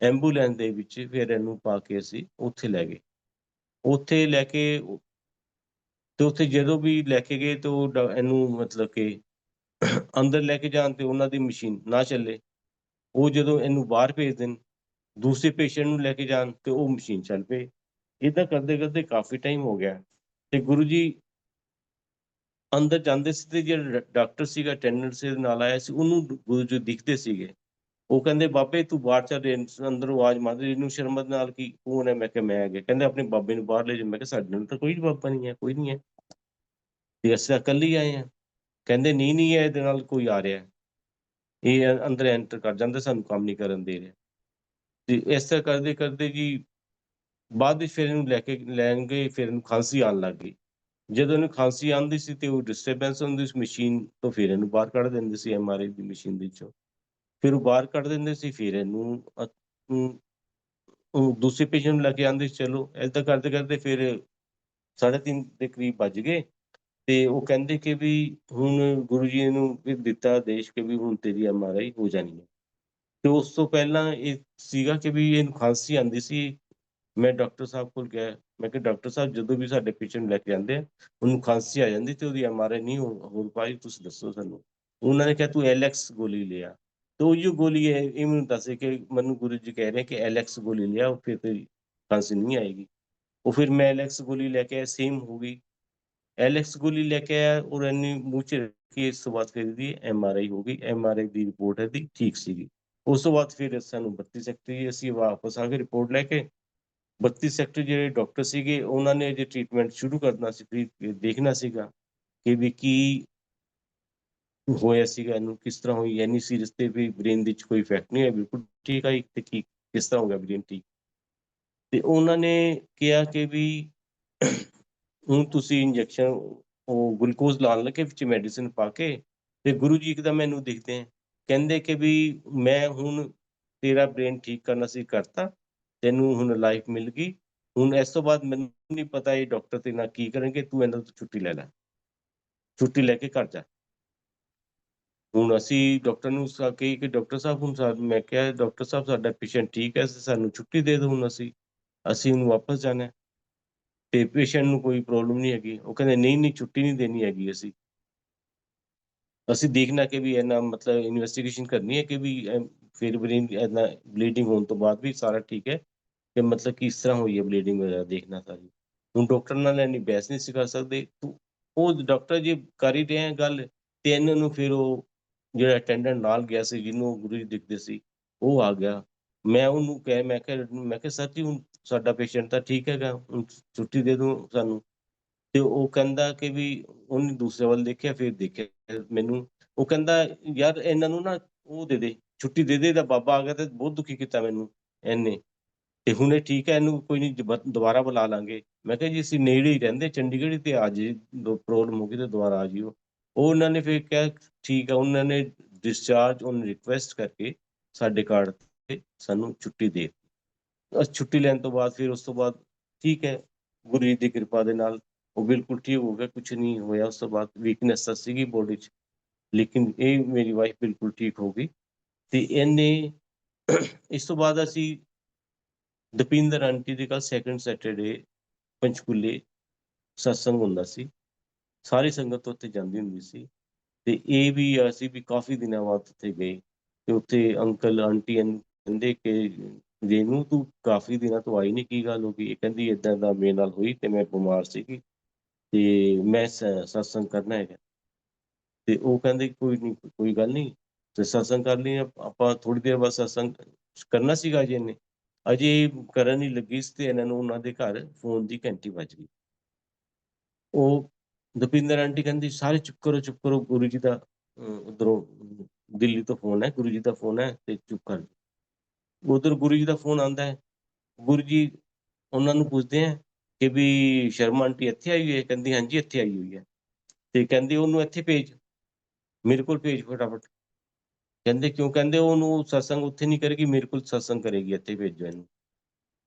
ਐਂਬੂਲੈਂਸ ਦੇ ਵਿੱਚ ਫਿਰ ਇਹਨੂੰ ਪਾ ਕੇ ਅਸੀਂ ਉੱਥੇ ਲੈ ਗਏ। ਉੱਥੇ ਲੈ ਕੇ ਤੇ ਉੱਥੇ ਜਦੋਂ ਵੀ ਲੈ ਕੇ ਗਏ ਤੇ ਉਹ ਇਹਨੂੰ ਮਤਲਬ ਕਿ ਅੰਦਰ ਲੈ ਕੇ ਜਾਣ ਤੇ ਉਹਨਾਂ ਦੀ ਮਸ਼ੀਨ ਨਾ ਚੱਲੇ। ਉਹ ਜਦੋਂ ਇਹਨੂੰ ਬਾਹਰ ਭੇਜ ਦੇਣ, ਦੂਸਰੇ ਪੇਸ਼ੈਂਟ ਨੂੰ ਲੈ ਕੇ ਜਾਣ ਤੇ ਉਹ ਮਸ਼ੀਨ ਚੱਲ ਪਏ। ਏਦਾਂ ਕਰਦੇ-ਕਰਦੇ ਕਾਫੀ ਟਾਈਮ ਹੋ ਗਿਆ ਤੇ ਗੁਰੂ ਜੀ ਅੰਦਰ ਜਾਂਦੇ ਸੀ ਤੇ ਜਿਹੜਾ ਡਾਕਟਰ ਸੀਗਾ, ਅਟੈਂਡੈਂਟ ਸੀ ਨਾਲ ਆਇਆ ਸੀ, ਉਹਨੂੰ ਗੁਰੂ ਜੀ ਦਿਖਦੇ ਸੀਗੇ। ਉਹ ਕਹਿੰਦੇ ਬਾਬੇ ਤੂੰ ਬਾਹਰ ਚੱਲ, ਅੰਦਰੋਂ ਆਵਾਜ਼ ਮਾਰਦੇ, ਇਹਨੂੰ ਸ਼ਰਮ ਨਾਲ ਕੀ ਕੌਣ ਹੈ? ਮੈਂ ਕਿਹਾ ਮੈਂ ਹੈਗਾ। ਕਹਿੰਦੇ ਆਪਣੇ ਬਾਬੇ ਨੂੰ ਬਾਹਰ ਲੈ ਜਾਓ। ਮੈਂ ਕਿਹਾ ਸਾਡੇ ਨਾਲ ਤਾਂ ਕੋਈ ਬਾਬਾ ਨਹੀਂ ਹੈ, ਕੋਈ ਨਹੀਂ ਹੈ, ਤੇ ਅਸੀਂ ਤਾਂ ਇਕੱਲੇ ਹੀ ਆਏ ਹਾਂ। ਕਹਿੰਦੇ ਨਹੀਂ ਇਹਦੇ ਨਾਲ ਕੋਈ ਆ ਰਿਹਾ, ਇਹ ਅੰਦਰ ਐਂਟਰ ਕਰ ਜਾਂਦਾ, ਸਾਨੂੰ ਕੰਮ ਨਹੀਂ ਕਰਨ ਦੇ ਰਿਹਾ। ਤੇ ਇਸ ਤਰ੍ਹਾਂ ਕਰਦੇ ਜੀ ਬਾਅਦ ਵਿੱਚ ਫਿਰ ਇਹਨੂੰ ਲੈ ਕੇ ਲੈਣ ਗਏ, ਫਿਰ ਇਹਨੂੰ ਖਾਂਸੀ ਆਉਣ ਲੱਗ ਗਈ। ਜਦੋਂ ਇਹਨੂੰ ਖਾਂਸੀ ਆਉਂਦੀ ਸੀ ਤੇ ਉਹ ਡਿਸਟਰਬੈਂਸ ਹੁੰਦੀ ਸੀ ਮਸ਼ੀਨ ਤੋਂ, ਫਿਰ ਇਹਨੂੰ ਬਾਹਰ ਕੱਢ ਦਿੰਦੇ ਸੀ MRI ਦੀ ਮਸ਼ੀਨ ਦੇ ਵਿੱਚੋਂ। ਫਿਰ ਉਹ ਬਾਹਰ ਕੱਢ ਦਿੰਦੇ ਸੀ, ਫਿਰ ਇਹਨੂੰ ਉਹ ਦੂਸਰੇ ਪੇਸ਼ੈਂਟ ਨੂੰ ਲੈ ਕੇ ਆਉਂਦੇ ਸੀ। ਚਲੋ ਏਦਾਂ ਕਰਦੇ ਫਿਰ 3:30 ਦੇ ਕਰੀਬ ਵੱਜ ਗਏ ਤੇ ਉਹ ਕਹਿੰਦੇ ਕਿ ਵੀ ਹੁਣ ਗੁਰੂ ਜੀ ਨੂੰ ਵੀ ਦਿੱਤਾ ਆਦੇਸ਼ ਕਿ ਵੀ ਹੁਣ ਤੇਰੀ MRI ਹੋ ਜਾਣੀ ਹੈ। ਤੇ ਉਸ ਤੋਂ ਪਹਿਲਾਂ ਇਹ ਸੀਗਾ ਕਿ ਵੀ ਇਹਨੂੰ ਖਾਂਸੀ ਆਉਂਦੀ ਸੀ। ਮੈਂ ਡਾਕਟਰ ਸਾਹਿਬ ਕੋਲ ਗਿਆ, ਮੈਂ ਕਿਹਾ ਡਾਕਟਰ ਸਾਹਿਬ ਜਦੋਂ ਵੀ ਸਾਡੇ ਪੇਸ਼ੈਂਟ ਲੈ ਕੇ ਆਉਂਦੇ ਆ, ਉਹਨੂੰ ਖਾਂਸੀ ਆ ਜਾਂਦੀ ਤੇ ਉਹਦੀ MRI ਨਹੀਂ ਹੋ ਪਾਈ, ਤੁਸੀਂ ਦੱਸੋ ਸਾਨੂੰ। ਉਹਨਾਂ ਨੇ ਕਿਹਾ ਤੂੰ LX ਗੋਲੀ ਲਿਆ। ਤੇ ਉਹੀਓ ਗੋਲੀ ਹੈ, ਇਹ ਮੈਨੂੰ ਦੱਸੇ ਕਿ ਮੈਨੂੰ ਗੁਰੂ ਜੀ ਕਹਿ ਰਹੇ ਕਿ LX ਗੋਲੀ ਲਿਆ, ਉਹ ਫਿਰ ਤੇਰੀ ਖਾਂਸੀ ਨਹੀਂ ਆਏਗੀ। ਉਹ ਫਿਰ ਮੈਂ LX ਗੋਲੀ ਲੈ ਕੇ ਆਇਆ, ਸੇਮ ਹੋ ਗਈ। LX ਗੋਲੀ ਲੈ ਕੇ ਆਇਆ ਔਰ ਇਹਨੇ ਮੂੰਹ 'ਚ ਰੱਖੀ, ਇਸ ਤੋਂ ਬਾਅਦ ਫਿਰ ਇਹਦੀ MRI ਹੋ ਗਈ। MRI ਦੀ ਰਿਪੋਰਟ ਇਹਦੀ ਠੀਕ ਸੀਗੀ। ਉਸ ਤੋਂ ਬਾਅਦ ਫਿਰ ਸਾਨੂੰ 32 ਸੈਕਟਰ ਅਸੀਂ ਵਾਪਸ ਆ ਕੇ ਰਿਪੋਰਟ ਲੈ ਕੇ 32 ਸੈਕਟਰ ਜਿਹੜੇ ਡਾਕਟਰ ਸੀਗੇ, ਉਹਨਾਂ ਨੇ ਜੇ ਟ੍ਰੀਟਮੈਂਟ ਸ਼ੁਰੂ ਕਰਨਾ ਸੀ, ਦੇਖਣਾ ਸੀਗਾ ਕਿ ਵੀ ਕੀ ਹੋਇਆ ਸੀਗਾ, ਇਹਨੂੰ ਕਿਸ ਤਰ੍ਹਾਂ ਹੋਈ, ਇੰਨੀ ਸੀਰੀਅਸ ਤੇ ਵੀ ਬ੍ਰੇਨ ਦੇ ਵਿੱਚ ਕੋਈ ਇਫੈਕਟ ਨਹੀਂ ਹੋਇਆ, ਬਿਲਕੁਲ ਠੀਕ ਆਈ ਤੇ ਕੀ ਕਿਸ ਤਰ੍ਹਾਂ ਹੋ ਗਿਆ ਬ੍ਰੇਨ ਠੀਕ। ਤੇ ਉਹਨਾਂ ਨੇ ਕਿਹਾ ਕਿ ਵੀ ਹੁਣ ਤੁਸੀਂ ਇੰਜੈਕਸ਼ਨ ਉਹ ਗਲੂਕੋਜ਼ ਲਾਉਣ ਲੱਗੇ ਵਿੱਚ ਮੈਡੀਸਿਨ ਪਾ ਕੇ, ਤੇ ਗੁਰੂ ਜੀ ਇੱਕਦਮ ਮੈਨੂੰ ਦਿਖਦੇ ਹੈ, ਕਹਿੰਦੇ ਕਿ ਵੀ ਮੈਂ ਹੁਣ ਤੇਰਾ ਬ੍ਰੇਨ ਠੀਕ ਕਰਨਾ ਸੀ ਕਰਤਾ, ਤੈਨੂੰ ਹੁਣ ਲਾਈਫ ਮਿਲ ਗਈ। ਹੁਣ ਇਸ ਤੋਂ ਬਾਅਦ ਮੈਨੂੰ ਨਹੀਂ ਪਤਾ ਇਹ ਡਾਕਟਰ ਤੇਰੇ ਨਾਲ ਕੀ ਕਰਨਗੇ, ਤੂੰ ਇਹਨਾਂ ਤੋਂ ਛੁੱਟੀ ਲੈ ਲੈ, ਛੁੱਟੀ ਲੈ ਕੇ ਘਰ ਜਾ। ਹੁਣ ਅਸੀਂ ਡਾਕਟਰ ਨੂੰ ਕਹੀ ਕਿ ਡਾਕਟਰ ਸਾਹਿਬ ਹੁਣ ਮੈਂ ਕਿਹਾ ਡਾਕਟਰ ਸਾਹਿਬ ਸਾਡਾ ਪੇਸ਼ੈਂਟ ਠੀਕ ਹੈ, ਸਾਨੂੰ ਛੁੱਟੀ ਦੇ ਦਿਓ, ਹੁਣ ਅਸੀਂ ਹੁਣ ਵਾਪਸ ਜਾਣਾ ਤੇ ਪੇਸ਼ੈਂਟ ਨੂੰ ਕੋਈ ਪ੍ਰੋਬਲਮ ਨਹੀਂ ਹੈਗੀ। ਉਹ ਕਹਿੰਦੇ ਨਹੀਂ ਛੁੱਟੀ ਨਹੀਂ ਦੇਣੀ ਹੈਗੀ, ਅਸੀਂ ਦੇਖਣਾ ਕਿ ਵੀ ਇਹਨਾਂ ਮਤਲਬ ਇਨਵੈਸਟੀਗੇਸ਼ਨ ਕਰਨੀ ਹੈ ਕਿ ਵੀ ਫਿਰ ਬ੍ਰੇਨ ਇਹਨਾਂ ਬਲੀਡਿੰਗ ਹੋਣ ਤੋਂ ਬਾਅਦ ਵੀ ਸਾਰਾ ਠੀਕ ਹੈ ਕਿ ਮਤਲਬ ਕਿਸ ਤਰ੍ਹਾਂ ਹੋਈ ਹੈ ਬਲੀਡਿੰਗ ਵਗੈਰਾ ਦੇਖਣਾ ਸਾਰੀ। ਹੁਣ ਡਾਕਟਰ ਨਾਲ ਇੰਨੀ ਬਹਿਸ ਨਹੀਂ ਸੀ ਕਰ ਸਕਦੇ। ਉਹ ਡਾਕਟਰ ਜੀ ਕਰ ਹੀ ਰਹੇ ਗੱਲ ਤੇ ਇਹਨਾਂ ਨੂੰ ਫਿਰ ਉਹ ਜਿਹੜਾ ਅਟੈਂਡੈਂਟ ਨਾਲ ਗਿਆ ਸੀ, ਜਿਹਨੂੰ ਗੁਰੂ ਜੀ ਦਿਖਦੇ ਸੀ, ਉਹ ਆ ਗਿਆ। ਮੈਂ ਉਹਨੂੰ ਕਿਹਾ ਮੈਂ ਕਿਹਾ ਸਰ ਜੀ ਹੁਣ ਸਾਡਾ ਪੇਸ਼ੈਂਟ ਤਾਂ ਠੀਕ ਹੈਗਾ, ਹੁਣ ਛੁੱਟੀ ਦੇ ਦਿਓ ਸਾਨੂੰ। ਤੇ ਉਹ ਕਹਿੰਦਾ ਕਿ ਵੀ ਉਹਨੇ ਦੂਸਰੇ ਵੱਲ ਦੇਖਿਆ, ਫਿਰ ਦੇਖਿਆ ਮੈਨੂੰ, ਉਹ ਕਹਿੰਦਾ ਯਾਰ ਇਹਨਾਂ ਨੂੰ ਨਾ ਉਹ ਦੇ ਦੇ, ਛੁੱਟੀ ਦੇ ਦੇ। ਇਹਦਾ ਬਾਬਾ ਆ ਗਿਆ ਤੇ ਬਹੁਤ ਦੁਖੀ ਕੀਤਾ ਮੈਨੂੰ ਇਹਨੇ, ਤੇ ਹੁਣ ਇਹ ਠੀਕ ਹੈ, ਇਹਨੂੰ ਕੋਈ ਨਹੀਂ ਦੁਬਾਰਾ ਬੁਲਾ ਲਾਂਗੇ। ਮੈਂ ਕਿਹਾ ਜੀ ਅਸੀਂ ਨੇੜੇ ਹੀ ਰਹਿੰਦੇ, ਚੰਡੀਗੜ੍ਹ ਤੇ ਆ ਜੇ, ਪ੍ਰੋਬਲਮ ਹੋ ਗਈ ਤੇ ਦੁਬਾਰਾ ਆ ਜਿਓ। ਉਹਨਾਂ ਨੇ ਫਿਰ ਕਿਹਾ ਠੀਕ ਆ, ਉਹਨਾਂ ਨੇ ਡਿਸਚਾਰਜ ਔਨ ਰਿਕੁਐਸਟ ਕਰਕੇ ਸਾਡੇ ਕਾਰਡ ਤੇ ਸਾਨੂੰ ਛੁੱਟੀ ਦੇ ਦਿੱਤੀ। ਅਸੀਂ ਛੁੱਟੀ ਲੈਣ ਤੋਂ ਬਾਅਦ ਫਿਰ ਉਸ ਤੋਂ ਬਾਅਦ ਠੀਕ ਹੈ, ਗੁਰੂ ਜੀ ਦੀ ਕਿਰਪਾ ਦੇ ਨਾਲ ਉਹ ਬਿਲਕੁਲ ਠੀਕ ਹੋ ਗਿਆ, ਕੁਛ ਨਹੀਂ ਹੋਇਆ। ਉਸ ਤੋਂ ਬਾਅਦ ਵੀਕਨੈਸ ਤਾਂ ਸੀਗੀ ਬੋਡੀ 'ਚ, ਲੇਕਿਨ ਇਹ ਮੇਰੀ ਵਾਈਫ ਬਿਲਕੁਲ ਠੀਕ ਹੋ ਗਈ। ਤੇ ਇਹਨੇ ਇਸ ਤੋਂ ਬਾਅਦ ਅਸੀਂ ਦਪਿੰਦਰ ਆਂਟੀ ਦੇ ਕੱਲ ਸੈਕੰਡ ਸੈਟਰਡੇ ਪੰਚਕੂਲੇ ਸਤਸੰਗ ਹੁੰਦਾ ਸੀ, ਸਾਰੀ ਸੰਗਤ ਉੱਥੇ ਜਾਂਦੀ ਹੁੰਦੀ ਸੀ। ਤੇ ਇਹ ਵੀ ਅਸੀਂ ਵੀ ਕਾਫੀ ਦਿਨਾਂ ਬਾਅਦ ਉੱਥੇ ਗਏ ਤੇ ਉੱਥੇ ਅੰਕਲ ਆਂਟੀ ਕਹਿੰਦੇ ਕਿ ਰੇਨੂ ਤੂੰ ਕਾਫੀ ਦਿਨਾਂ ਤੋਂ ਆਈ ਨਹੀਂ, ਕੀ ਗੱਲ ਹੋ ਗਈ? ਇਹ ਕਹਿੰਦੀ ਏਦਾਂ ਦਾ ਮੇਰੇ ਨਾਲ ਹੋਈ ਤੇ ਮੈਂ ਬਿਮਾਰ ਸੀਗੀ ਤੇ ਮੈਂ ਸਤਸੰਗ ਕਰਨਾ ਹੈਗਾ। ਤੇ ਉਹ ਕਹਿੰਦੇ ਕੋਈ ਨਹੀਂ, ਕੋਈ ਗੱਲ ਨਹੀਂ, ਤੇ ਸਤਸੰਗ ਕਰ ਲਈ ਆਪਾਂ। ਥੋੜੀ ਦੇਰ ਬਾਅਦ ਸਤਸੰਗ ਕਰਨਾ ਸੀਗਾ, ਅਜੇ ਕਰਨ ਹੀ ਲੱਗੀ ਸੀ ਤੇ ਇਹਨਾਂ ਨੂੰ ਉਹਨਾਂ ਦੇ ਘਰ ਫੋਨ ਦੀ ਘੰਟੀ ਵੱਜ ਗਈ। ਉਹ ਦਪਿੰਦਰ ਆਂਟੀ ਕਹਿੰਦੀ ਸਾਰੇ ਚੁੱਪ ਕਰੋ, ਗੁਰੂ ਜੀ ਦਾ ਉਧਰੋਂ ਦਿੱਲੀ ਤੋਂ ਫੋਨ ਹੈ, ਗੁਰੂ ਜੀ ਦਾ ਫੋਨ ਹੈ ਤੇ ਚੁੱਪ ਕਰ ਜਾਓ। ਉਧਰ ਗੁਰੂ ਜੀ ਦਾ ਫੋਨ ਆਉਂਦਾ ਹੈ, ਗੁਰੂ ਜੀ ਉਹਨਾਂ ਨੂੰ ਪੁੱਛਦੇ ਆ ਕਿ ਵੀ ਸ਼ਰਮਾ ਆਂਟੀ ਇੱਥੇ ਆਈ ਹੋਈ ਹੈ? ਕਹਿੰਦੀ ਹਾਂਜੀ ਇੱਥੇ ਆਈ ਹੋਈ ਹੈ। ਤੇ ਕਹਿੰਦੇ ਉਹਨੂੰ ਇੱਥੇ ਭੇਜ, ਮੇਰੇ ਕੋਲ ਭੇਜ ਫਟਾਫਟ। ਕਹਿੰਦੇ ਕਿਉਂ? ਕਹਿੰਦੇ ਉਹਨੂੰ ਸਤਸੰਗ ਉੱਥੇ ਨਹੀਂ ਕਰੇਗੀ, ਮੇਰੇ ਕੋਲ ਸਤਸੰਗ ਕਰੇਗੀ, ਇੱਥੇ ਭੇਜੋ ਇਹਨੂੰ।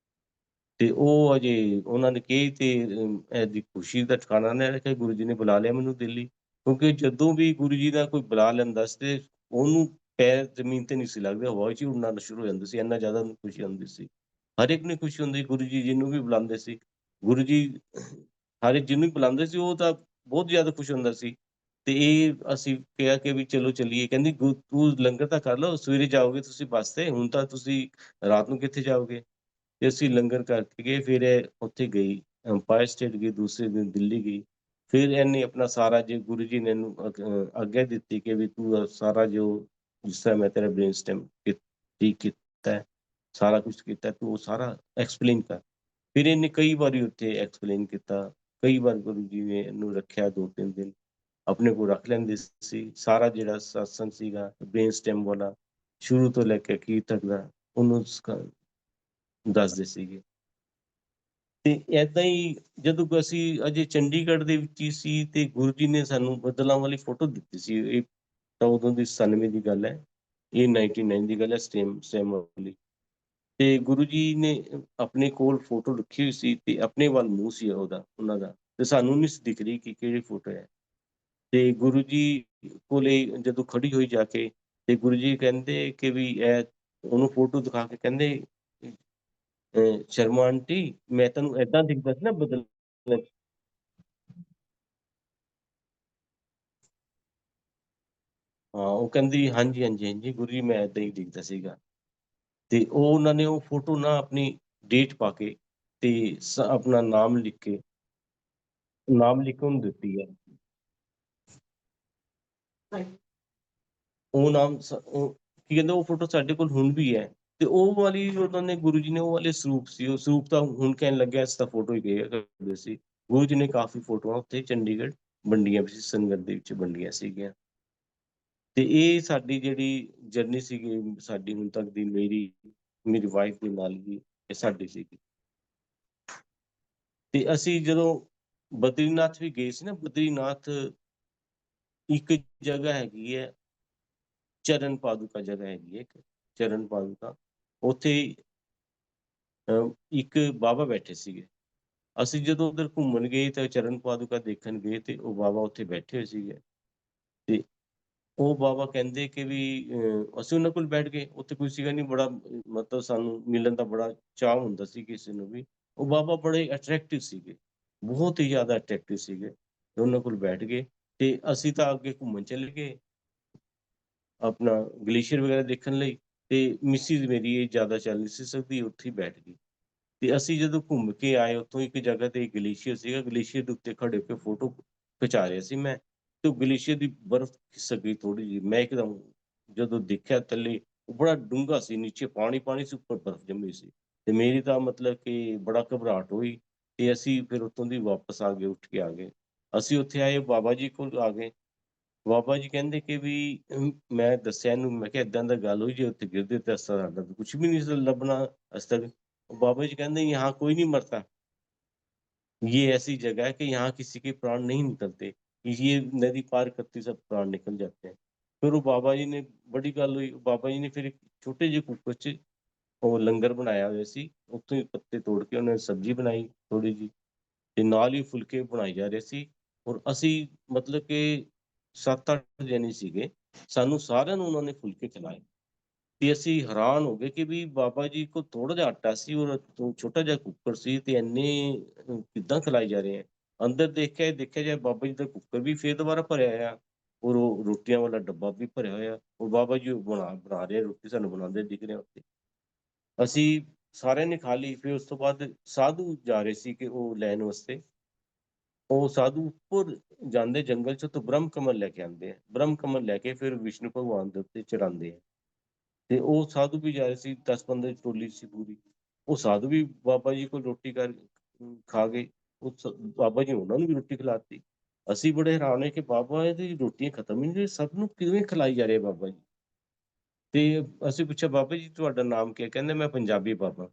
ਤੇ ਉਹ ਅਜੇ ਉਹਨਾਂ ਨੇ ਕਹੀ ਤੇ ਇਹਦੀ ਖੁਸ਼ੀ ਦਾ ਠਿਕਾਣਾ ਨਹੀਂ ਰਿਹਾ ਕਿ ਗੁਰੂ ਜੀ ਨੇ ਬੁਲਾ ਲਿਆ ਮੈਨੂੰ ਦਿੱਲੀ। ਕਿਉਂਕਿ ਜਦੋਂ ਵੀ ਗੁਰੂ ਜੀ ਦਾ ਕੋਈ ਬੁਲਾ ਲੈਂਦਾ ਸੀ ਤੇ ਉਹਨੂੰ ਪੈਰ ਜ਼ਮੀਨ ਤੇ ਨਹੀਂ ਸੀ ਲੱਗਦੇ, ਹਵਾ 'ਚ ਹੀ ਉੱਡਣਾ ਸ਼ੁਰੂ ਹੋ ਜਾਂਦਾ ਸੀ, ਇੰਨਾ ਜ਼ਿਆਦਾ ਉਹਨੂੰ ਖੁਸ਼ੀ ਹੁੰਦੀ ਸੀ। ਹਰ ਇੱਕ ਨੂੰ ਖੁਸ਼ੀ ਹੁੰਦੀ, ਗੁਰੂ ਜੀ ਜਿਹਨੂੰ ਵੀ ਬੁਲਾਉਂਦੇ ਸੀ, ਗੁਰੂ ਜੀ ਹਰ ਇੱਕ ਜਿਹਨੂੰ ਵੀ ਬੁਲਾਉਂਦੇ ਸੀ ਉਹ ਤਾਂ ਬਹੁਤ ਜ਼ਿਆਦਾ ਖੁਸ਼ ਹੁੰਦਾ ਸੀ। ਤੇ ਇਹ ਅਸੀਂ ਕਿਹਾ ਕਿ ਵੀ ਚਲੋ ਚੱਲੀਏ। ਕਹਿੰਦੀ ਤੂੰ ਲੰਗਰ ਤਾਂ ਕਰ ਲਓ, ਸਵੇਰੇ ਜਾਓਗੇ ਤੁਸੀਂ ਬੱਸ ਤੇ, ਹੁਣ ਤਾਂ ਤੁਸੀਂ ਰਾਤ ਨੂੰ ਕਿੱਥੇ ਜਾਓਗੇ? ਤੇ ਅਸੀਂ ਲੰਗਰ ਕਰਕੇ ਗਏ। ਫਿਰ ਇਹ ਉੱਥੇ ਗਈ, ਅੰਪਾਇਰ ਸਟੇਟ ਗਈ, ਦੂਸਰੇ ਦਿਨ ਦਿੱਲੀ ਗਈ। ਫਿਰ ਇਹਨੇ ਆਪਣਾ ਸਾਰਾ, ਜੇ ਗੁਰੂ ਜੀ ਨੇ ਇਹਨੂੰ ਆਗਿਆ ਦਿੱਤੀ ਕਿ ਵੀ ਤੂੰ ਸਾਰਾ ਜੋ ਜਿਸ ਤਰ੍ਹਾਂ ਮੈਂ ਤੇਰਾ ਬ੍ਰੇਨ ਸਟੈਮ ਠੀਕ ਕੀਤਾ ਹੈ, ਸਾਰਾ ਕੁਛ ਕੀਤਾ, ਤੂੰ ਉਹ ਸਾਰਾ ਐਕਸਪਲੇਨ ਕਰ। ਫਿਰ ਇਹਨੇ ਕਈ ਵਾਰੀ ਉੱਥੇ ਐਕਸਪਲੇਨ ਕੀਤਾ, ਕਈ ਵਾਰ ਗੁਰੂ ਜੀ ਨੇ ਇਹਨੂੰ ਰੱਖਿਆ, 2-3 ਦਿਨ ਆਪਣੇ ਕੋਲ ਰੱਖ ਲੈਂਦੇ ਸੀ। ਸਾਰਾ ਜਿਹੜਾ ਸਤਸੰਗ ਸੀਗਾ ਬ੍ਰੇਨ ਸਟੈਮ ਵਾਲਾ, ਸ਼ੁਰੂ ਤੋਂ ਲੈ ਕੇ ਅਖੀਰ ਤੱਕ ਦਾ ਉਹਨੂੰ ਦੱਸਦੇ ਸੀਗੇ। ਤੇ ਏਦਾਂ ਹੀ ਜਦੋਂ ਅਸੀਂ ਅਜੇ ਚੰਡੀਗੜ੍ਹ ਦੇ ਵਿੱਚ ਹੀ ਸੀ ਤੇ ਗੁਰੂ ਜੀ ਨੇ ਸਾਨੂੰ ਬੱਦਲਾਂ ਵਾਲੀ ਫੋਟੋ ਦਿੱਤੀ ਸੀ। ਇਹ ਤਾਂ ਉਦੋਂ ਦੀ 97 ਦੀ ਗੱਲ ਹੈ, ਇਹ 99 ਦੀ ਗੱਲ ਹੈ, ਸੇਮ ਵਾਲੀ। ਤੇ ਗੁਰੂ ਜੀ ਨੇ ਆਪਣੇ ਕੋਲ ਫੋਟੋ ਰੱਖੀ ਹੋਈ ਸੀ ਤੇ ਆਪਣੇ ਵੱਲ ਮੂੰਹ ਸੀ ਉਹਨਾਂ ਦਾ, ਤੇ ਸਾਨੂੰ ਨਹੀਂ ਸੀ ਦਿਖ ਰਹੀ ਕਿ ਕਿਹੜੀ ਫੋਟੋ ਹੈ। ਤੇ ਗੁਰੂ ਜੀ ਕੋਲੇ ਜਦੋਂ ਖੜੀ ਹੋਈ ਜਾ ਕੇ, ਤੇ ਗੁਰੂ ਜੀ ਕਹਿੰਦੇ ਕਿ ਵੀ ਇਹ ਉਹਨੂੰ ਫੋਟੋ ਦਿਖਾ ਕੇ ਕਹਿੰਦੇ ਸ਼ਰਮਾ ਆਂਟੀ ਮੈਂ ਤੈਨੂੰ ਏਦਾਂ ਦਿਖਦਾ ਸੀ ਨਾ ਬਦਲ। ਹਾਂ, ਉਹ ਕਹਿੰਦੀ ਹਾਂਜੀ ਹਾਂਜੀ ਹਾਂਜੀ ਗੁਰੂ ਜੀ ਮੈਂ ਏਦਾਂ ਹੀ ਦਿਖਦਾ ਸੀਗਾ। ਤੇ ਉਹ ਉਹਨਾਂ ਨੇ ਉਹ ਫੋਟੋ ਨਾ ਆਪਣੀ ਡੇਟ ਪਾ ਕੇ ਤੇ ਆਪਣਾ ਨਾਮ ਲਿਖ ਕੇ ਉਹਨੂੰ ਦਿੱਤੀ ਹੈ। ਉਹ ਨਾਮ ਉਹ ਕੀ ਕਹਿੰਦੇ, ਉਹ ਫੋਟੋ ਸਾਡੇ ਕੋਲ ਹੁਣ ਵੀ ਹੈ। ਤੇ ਉਹ ਵਾਲੀ ਉਹਨਾਂ ਨੇ ਗੁਰੂ ਜੀ ਨੇ ਉਹ ਵਾਲੇ ਸਰੂਪ ਸੀ, ਉਹ ਸਰੂਪ ਤਾਂ ਹੁਣ ਕਹਿਣ ਲੱਗਿਆ ਇਸ ਤਾਂ ਫੋਟੋ ਹੀ ਗਏ ਸੀ। ਗੁਰੂ ਜੀ ਨੇ ਕਾਫੀ ਫੋਟੋਆਂ ਉੱਥੇ ਚੰਡੀਗੜ੍ਹ ਵੰਡੀਆਂ ਵੀ ਸੀ, ਸੰਗਤ ਦੇ ਵਿੱਚ ਵੰਡੀਆਂ ਸੀਗੀਆਂ। ਤੇ ਇਹ ਸਾਡੀ ਜਿਹੜੀ ਜਰਨੀ ਸੀਗੀ, ਸਾਡੀ ਹੁਣ ਤੱਕ ਦੀ ਮੇਰੀ ਵਾਈਫ ਦੇ ਨਾਲ ਵੀ ਇਹ ਸਾਡੀ ਸੀਗੀ। ਤੇ ਅਸੀਂ ਜਦੋਂ ਬਦਰੀਨਾਥ ਵੀ ਗਏ ਸੀ ਨਾ, ਬਦਰੀਨਾਥ ਇੱਕ ਜਗ੍ਹਾ ਹੈਗੀ ਹੈ, ਚਰਨ ਪਾਦੁਕਾ ਜਗ੍ਹਾ ਹੈਗੀ ਹੈ, ਇੱਕ ਚਰਨ ਪਾਦੁਕਾ। ਉੱਥੇ ਇੱਕ ਬਾਬਾ ਬੈਠੇ ਸੀਗੇ। ਅਸੀਂ ਜਦੋਂ ਉਧਰ ਘੁੰਮਣ ਗਏ ਤਾਂ ਚਰਨ ਪਾਦੁਕਾ ਦੇਖਣ ਗਏ ਤੇ ਉਹ ਬਾਬਾ ਉੱਥੇ ਬੈਠੇ ਹੋਏ ਸੀਗੇ। ਤੇ ਉਹ ਬਾਬਾ ਕਹਿੰਦੇ ਕਿ ਵੀ ਅਸੀਂ ਉਹਨਾਂ ਕੋਲ ਬੈਠ ਗਏ। ਉੱਥੇ ਕੋਈ ਸੀਗਾ ਨਹੀਂ, ਬੜਾ ਮਤਲਬ ਸਾਨੂੰ ਮਿਲਣ ਦਾ ਬੜਾ ਚਾਅ ਹੁੰਦਾ ਸੀ ਕਿਸੇ ਨੂੰ ਵੀ। ਉਹ ਬਾਬਾ ਬੜੇ ਅਟਰੈਕਟਿਵ ਸੀਗੇ, ਬਹੁਤ ਹੀ ਜ਼ਿਆਦਾ ਅਟਰੈਕਟਿਵ ਸੀਗੇ। ਤੇ ਉਹਨਾਂ ਕੋਲ ਬੈਠ ਗਏ ਤੇ ਅਸੀਂ ਤਾਂ ਅੱਗੇ ਘੁੰਮਣ ਚਲੇ ਗਏ ਆਪਣਾ ਗਲੇਸ਼ੀਅਰ ਵਗੈਰਾ ਦੇਖਣ ਲਈ। ਤੇ ਮਿਸਿਸ ਮੇਰੀ ਇਹ ਜ਼ਿਆਦਾ ਚੱਲ ਨਹੀਂ ਸੀ ਸਕਦੀ, ਉੱਥੇ ਹੀ ਬੈਠ ਗਈ। ਤੇ ਅਸੀਂ ਜਦੋਂ ਘੁੰਮ ਕੇ ਆਏ ਉੱਥੋਂ, ਇੱਕ ਜਗ੍ਹਾ ਤੇ ਗਲੇਸ਼ੀਅਰ ਸੀਗਾ, ਗਲੇਸ਼ੀਅਰ ਦੇ ਉੱਤੇ ਖੜੇ ਹੋ ਕੇ ਫੋਟੋ ਖਿਚਾ ਰਿਹਾ ਸੀ ਮੈਂ। ਤੇ ਉਹ ਗਲੇਸ਼ੀਅਰ ਦੀ ਬਰਫ਼ ਖਿਸਕ ਗਈ ਥੋੜੀ ਜਿਹੀ। ਮੈਂ ਇੱਕਦਮ ਜਦੋਂ ਦੇਖਿਆ ਥੱਲੇ, ਉਹ ਬੜਾ ਡੂੰਘਾ ਸੀ, ਨੀਚੇ ਪਾਣੀ ਸੀ, ਉੱਪਰ ਬਰਫ਼ ਜੰਮੀ ਸੀ। ਤੇ ਮੇਰੀ ਤਾਂ ਮਤਲਬ ਕਿ ਬੜਾ ਘਬਰਾਹਟ ਹੋਈ ਤੇ ਅਸੀਂ ਫਿਰ ਉੱਥੋਂ ਦੀ ਵਾਪਸ ਆ ਗਏ, ਉੱਠ ਕੇ ਆ ਗਏ। ਅਸੀਂ ਉੱਥੇ ਆਏ, ਬਾਬਾ ਜੀ ਕੋਲ ਆ ਗਏ। ਬਾਬਾ ਜੀ ਕਹਿੰਦੇ ਕਿ ਵੀ ਮੈਂ ਦੱਸਿਆ ਇਹਨੂੰ, ਮੈਂ ਕਿਹਾ ਏਦਾਂ ਦਾ ਗੱਲ ਹੋਈ, ਜੇ ਉੱਥੇ ਗਿਰਦੇ ਤੇ ਸਾਡਾ ਕੁਛ ਵੀ ਨਹੀਂ ਲੱਭਣਾ ਅੱਜ ਤੱਕ। बाबा जी कहते हैं यहाँ कोई नहीं मरता, ये ऐसी जगह है कि यहाँ किसी के प्राण नहीं निकलते, ये नदी पार करते सब प्राण निकल जाते हैं। फिर वो बाबा जी ने बड़ी गल हुई, बाबा जी ने फिर एक छोटे ਜਿਹੇ ਕੁੱਕਰ 'ਚ ਉਹ ਲੰਗਰ ਬਣਾਇਆ ਹੋਇਆ ਸੀ, ਉੱਥੋਂ ਹੀ ਪੱਤੇ ਤੋੜ ਕੇ ਉਹਨਾਂ ਨੇ ਸਬਜ਼ੀ ਬਣਾਈ ਥੋੜ੍ਹੀ ਜਿਹੀ ਤੇ ਨਾਲ ਹੀ ਫੁਲਕੇ ਬਣਾਏ ਜਾ ਰਹੇ ਸੀ ਔਰ ਅਸੀਂ ਮਤਲਬ ਕਿ 7-8 ਜਣੇ ਸੀਗੇ, ਸਾਨੂੰ ਸਾਰਿਆਂ ਨੂੰ ਉਹਨਾਂ ਨੇ ਫੁਲਕੇ ਖਿਲਾਏ ਤੇ ਅਸੀਂ ਹੈਰਾਨ ਹੋ ਗਏ ਕਿ ਵੀ ਬਾਬਾ ਜੀ ਕੋਲ ਥੋੜ੍ਹਾ ਜਿਹਾ ਆਟਾ ਸੀ ਔਰ ਛੋਟਾ ਜਿਹਾ ਕੁੱਕਰ ਸੀ ਤੇ ਇੰਨੇ ਕਿੱਦਾਂ ਖਿਲਾਏ ਜਾ ਰਹੇ ਆ। ਅੰਦਰ ਦੇਖਿਆ ਜਾਏ ਬਾਬਾ ਜੀ ਦਾ ਕੁੱਕਰ ਵੀ ਫਿਰ ਦੁਬਾਰਾ ਭਰਿਆ ਆ ਔਰ ਉਹ ਰੋਟੀਆਂ ਵਾਲਾ ਡੱਬਾ ਵੀ ਭਰਿਆ ਹੋਇਆ ਔਰ ਬਾਬਾ ਜੀ ਉਹ ਬਣਾ ਰਹੇ ਆ ਰੋਟੀ ਸਾਨੂੰ ਬਣਾਉਂਦੇ ਦਿਖ ਰਹੇ ਉੱਥੇ। ਅਸੀਂ ਸਾਰਿਆਂ ਨੇ ਖਾ ਲਈ ਫਿਰ ਉਸ ਤੋਂ ਬਾਅਦ ਸਾਧੂ ਜਾ ਰਹੇ ਸੀ ਕਿ ਉਹ ਲੈਣ ਵਾਸਤੇ। ਉਹ ਸਾਧੂ ਉੱਪਰ ਜਾਂਦੇ ਜੰਗਲ 'ਚ ਤੋਂ ਬ੍ਰਹਮ ਕਮਲ ਲੈ ਕੇ ਆਉਂਦੇ ਆ। ਬ੍ਰਹਮ ਕਮਲ ਲੈ ਕੇ ਫਿਰ ਵਿਸ਼ਨੂੰ ਭਗਵਾਨ ਦੇ ਉੱਤੇ ਚੜਾਉਂਦੇ ਆ। ਤੇ ਉਹ ਸਾਧੂ ਵੀ ਜਾ ਰਹੇ ਸੀ 10-15 ਟੋਲੀ ਸੀ ਪੂਰੀ। ਉਹ ਸਾਧੂ ਵੀ ਬਾਬਾ ਜੀ ਕੋਲ ਰੋਟੀ ਖਾ ਗਏ। ਬਾਬਾ ਜੀ ਉਹਨਾਂ ਨੂੰ ਵੀ ਰੋਟੀ ਖਿਲਾਤੀ। ਅਸੀਂ ਬੜੇ ਹੈਰਾਨ ਹੋਏ ਕਿ ਬਾਬਾ ਇਹਦੀ ਰੋਟੀਆਂ ਖਤਮ ਹੀ ਨਹੀਂ ਹੋਈ, ਸਭ ਨੂੰ ਕਿਵੇਂ ਖਿਲਾਈ ਜਾ ਰਹੇ ਬਾਬਾ ਜੀ। ਤੇ ਅਸੀਂ ਪੁੱਛਿਆ ਬਾਬਾ ਜੀ ਤੁਹਾਡਾ ਨਾਮ ਕੀ ਹੈ? ਕਹਿੰਦੇ ਮੈਂ ਪੰਜਾਬੀ ਬਾਬਾ।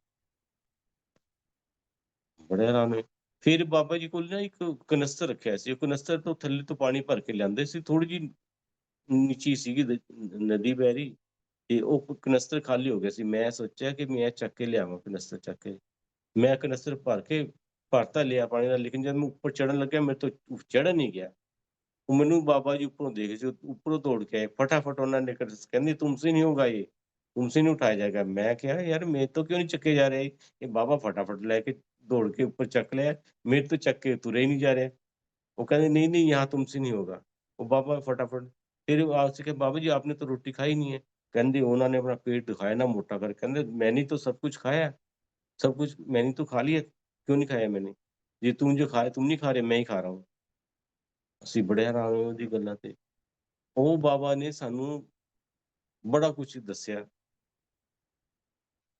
ਬੜੇ ਹੈਰਾਨ ਹੋਏ। ਫਿਰ ਬਾਬਾ ਜੀ ਕੋਲ ਨਾ ਇੱਕ ਕਨਸਤਰ ਰੱਖਿਆ ਸੀ, ਉਹ ਕਨਸਤਰ ਤੋਂ ਥੱਲੇ ਤੋਂ ਪਾਣੀ ਭਰ ਕੇ ਲਿਆਂਦੇ ਸੀ, ਥੋੜ੍ਹੀ ਜਿਹੀ ਨੀਚੀ ਸੀਗੀ ਨਦੀ ਵਹਿ ਰਹੀ ਤੇ ਉਹ ਕਨਸਤਰ ਖਾਲੀ ਹੋ ਗਿਆ ਸੀ। ਮੈਂ ਸੋਚਿਆ ਕਿ ਮੈਂ ਚੱਕ ਕੇ ਲਿਆਵਾਂ ਕਨਸਤਰ ਚੱਕ ਕੇ। ਮੈਂ ਕਨਸਤਰ ਭਰ ਤਾਂ ਲਿਆ ਪਾਣੀ ਦਾ, ਲੇਕਿਨ ਜਦ ਮੈਂ ਉੱਪਰ ਚੜ੍ਹਨ ਲੱਗਿਆ ਮੇਰੇ ਤੋਂ ਚੜ੍ਹ ਨਹੀਂ ਗਿਆ। ਉਹ ਮੈਨੂੰ ਬਾਬਾ ਜੀ ਉੱਪਰੋਂ ਦੇਖ ਸੀ, ਉੱਪਰੋਂ ਦੌੜ ਕੇ ਆਏ ਫਟਾਫਟ ਉਹਨਾਂ ਨੇ ਕਹਿੰਦੇ ਤੁਮਸੇ ਨਹੀਂ ਹੋਗਾ ये, तुमसे नहीं उठाया जाएगा। मैं ਕਿਹਾ ਯਾਰ ਮੇਰੇ ਤੋਂ ਕਿਉਂ ਨਹੀਂ ਚੱਕੇ ਜਾ ਰਹੇ? ਇਹ ਬਾਬਾ ਫਟਾਫਟ ਲੈ ਕੇ दौड़ के ऊपर चक लिया, मेरे तो चक के तुरे ही नहीं जा रहे। वो कहते नहीं नहीं यहाँ तुमसे नहीं होगा। वो बाबा फटाफट फिर आपसे कहा बाबा जी आपने तो रोटी खाई नहीं है। कहते उन्होंने अपना पेट दिखाया ना मोटा कर, कहते मैंने तो सब कुछ खाया, सब कुछ मैंने तो खा लिया, क्यों नहीं खाया मैंने? ये तुम जो खाया तुम नहीं खा रहे, मैं ही खा रहा हूँ। ਅਸੀਂ ਬੜੇ ਹੈਰਾਨ ਹੋਏ ਉਹਦੀ ਗੱਲਾਂ ਤੇ। ਉਹ ਬਾਬਾ ਨੇ ਸਾਨੂੰ ਬੜਾ ਕੁਛ ਦੱਸਿਆ।